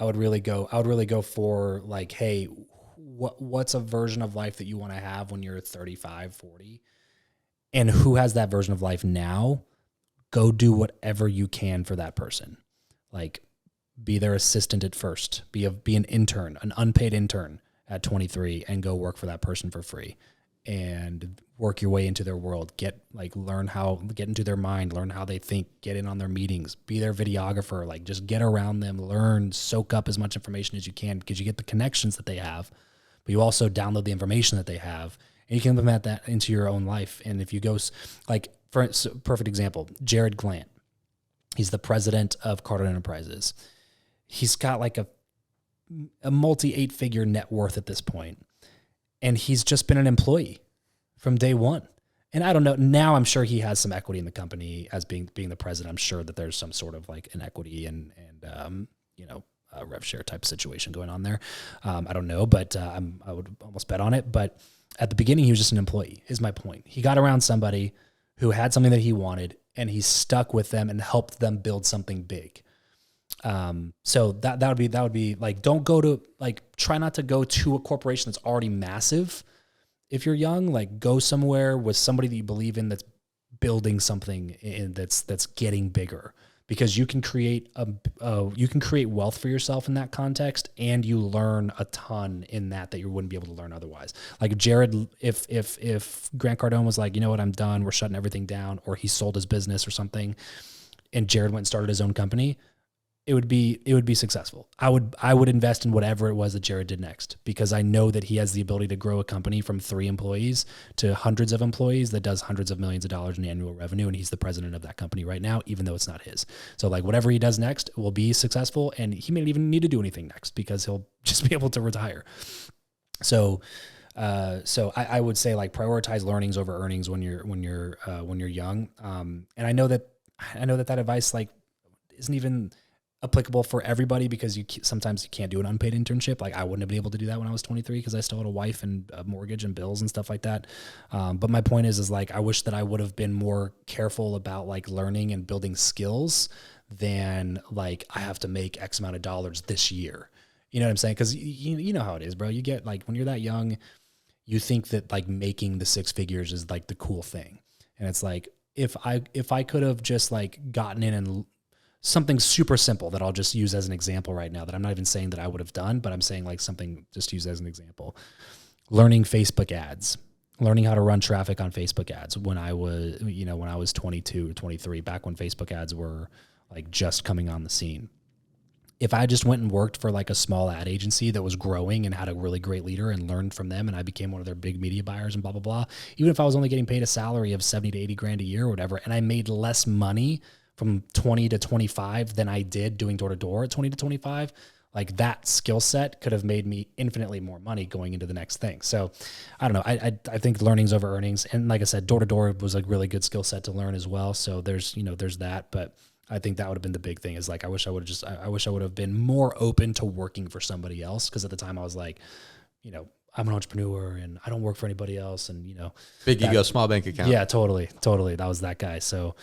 would really go for like, hey, what's a version of life that you want to have when you're 35, 40, and who has that version of life now? Go do whatever you can for that person. Like, be their assistant at first, be an intern, an unpaid intern at 23, and go work for that person for free and work your way into their world. Get into their mind, learn how they think, get in on their meetings, be their videographer, like just get around them, learn, soak up as much information as you can, because you get the connections that they have, but you also download the information that they have and you can implement that into your own life. And if you go like, for perfect example, Jared Glant, he's the president of Carter Enterprises. He's got like a multi 8-figure net worth at this point. And he's just been an employee from day one. And I don't know, now I'm sure he has some equity in the company as being the president. I'm sure that there's some sort of like an equity and a rev share type of situation going on there. I don't know, but I would almost bet on it. But at the beginning, he was just an employee, is my point. He got around somebody who had something that he wanted, and he stuck with them and helped them build something big. So that would be like, don't go to try not to go to a corporation that's already massive. If you're young, like go somewhere with somebody that you believe in that's building something that's getting bigger, because you can create wealth for yourself in that context, and you learn a ton in that you wouldn't be able to learn otherwise. Like Jared, if Grant Cardone was like, you know what, I'm done, we're shutting everything down, or he sold his business or something, and Jared went and started his own company, it would be successful. I would invest in whatever it was that Jared did next, because I know that he has the ability to grow a company from 3 employees to hundreds of employees that does hundreds of millions of dollars in annual revenue. And he's the president of that company right now, even though it's not his. So like whatever he does next will be successful, and he may not even need to do anything next because he'll just be able to retire. So I would say like prioritize learnings over earnings when you're young. And I know that advice like isn't even applicable for everybody, because sometimes you can't do an unpaid internship. Like I wouldn't have been able to do that when I was 23 because I still had a wife and a mortgage and bills and stuff like that. But my point is like, I wish that I would have been more careful about like learning and building skills than like, I have to make X amount of dollars this year. You know what I'm saying? Cause you know how it is, bro. You get like, when you're that young, you think that like making the 6 figures is like the cool thing. And it's like, if I could have just like gotten in and something super simple that I'll just use as an example right now, that I'm not even saying that I would have done, but I'm saying like something just use as an example. Learning Facebook ads, learning how to run traffic on Facebook ads when I was 22 or 23, back when Facebook ads were like just coming on the scene. If I just went and worked for like a small ad agency that was growing and had a really great leader and learned from them, and I became one of their big media buyers and blah, blah, blah, even if I was only getting paid a salary of 70 to 80 grand a year or whatever, and I made less money from 20 to 25 than I did doing door-to-door at 20 to 25, like that skill set could have made me infinitely more money going into the next thing. So I don't know. I think learning's over earnings. And like I said, door-to-door was a really good skill set to learn as well. So there's that, but I think that would have been the big thing, is like, I wish I would have been more open to working for somebody else. Cause at the time I was like, I'm an entrepreneur and I don't work for anybody else. And big ego, small bank account. Yeah, totally. That was that guy. So,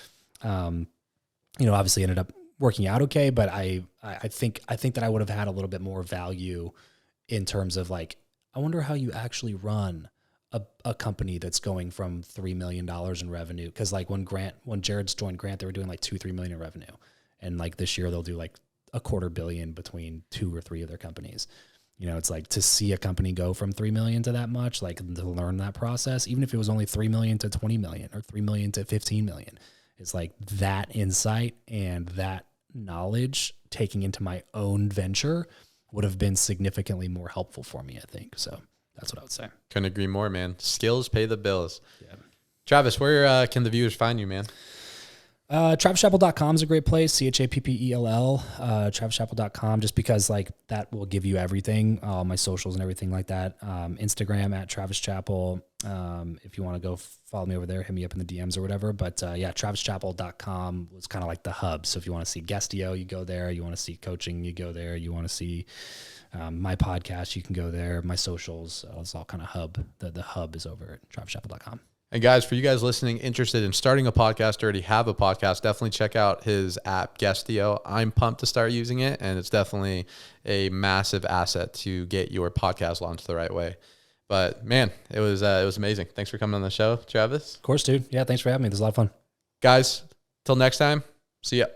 obviously ended up working out okay, but I think that I would have had a little bit more value in terms of like, I wonder how you actually run a company that's going from $3 million in revenue. Cause like when Jared's joined Grant, they were doing like 2-3 million in revenue. And like this year they'll do like $250 million between 2 or 3 of their companies. It's like to see a company go from 3 million to that much, like to learn that process, even if it was only 3 million to 20 million or 3 million to 15 million. It's like that insight and that knowledge taking into my own venture would have been significantly more helpful for me, I think. So That's what I would say. Couldn't agree more, man. Skills pay the bills. Yeah. Travis, where can the viewers find you, man? TravisChappell.com is a great place. CHAPPELL, TravisChappell.com, just because like that will give you everything, all my socials and everything like that. Instagram at Travis Chappell. If you want to go follow me over there, hit me up in the DMs or whatever. But yeah, TravisChappell.com was kind of like the hub. So if you want to see Guestio, you go there. You want to see coaching, you go there. You want to see my podcast, you can go there. My socials, it's all kind of hub. The hub is over at TravisChappell.com. And guys, for you guys listening, interested in starting a podcast, already have a podcast, definitely check out his app, Guestio. I'm pumped to start using it, and it's definitely a massive asset to get your podcast launched the right way. But man, it was amazing. Thanks for coming on the show, Travis. Of course, dude. Yeah, thanks for having me. This is a lot of fun. Guys, till next time, see ya.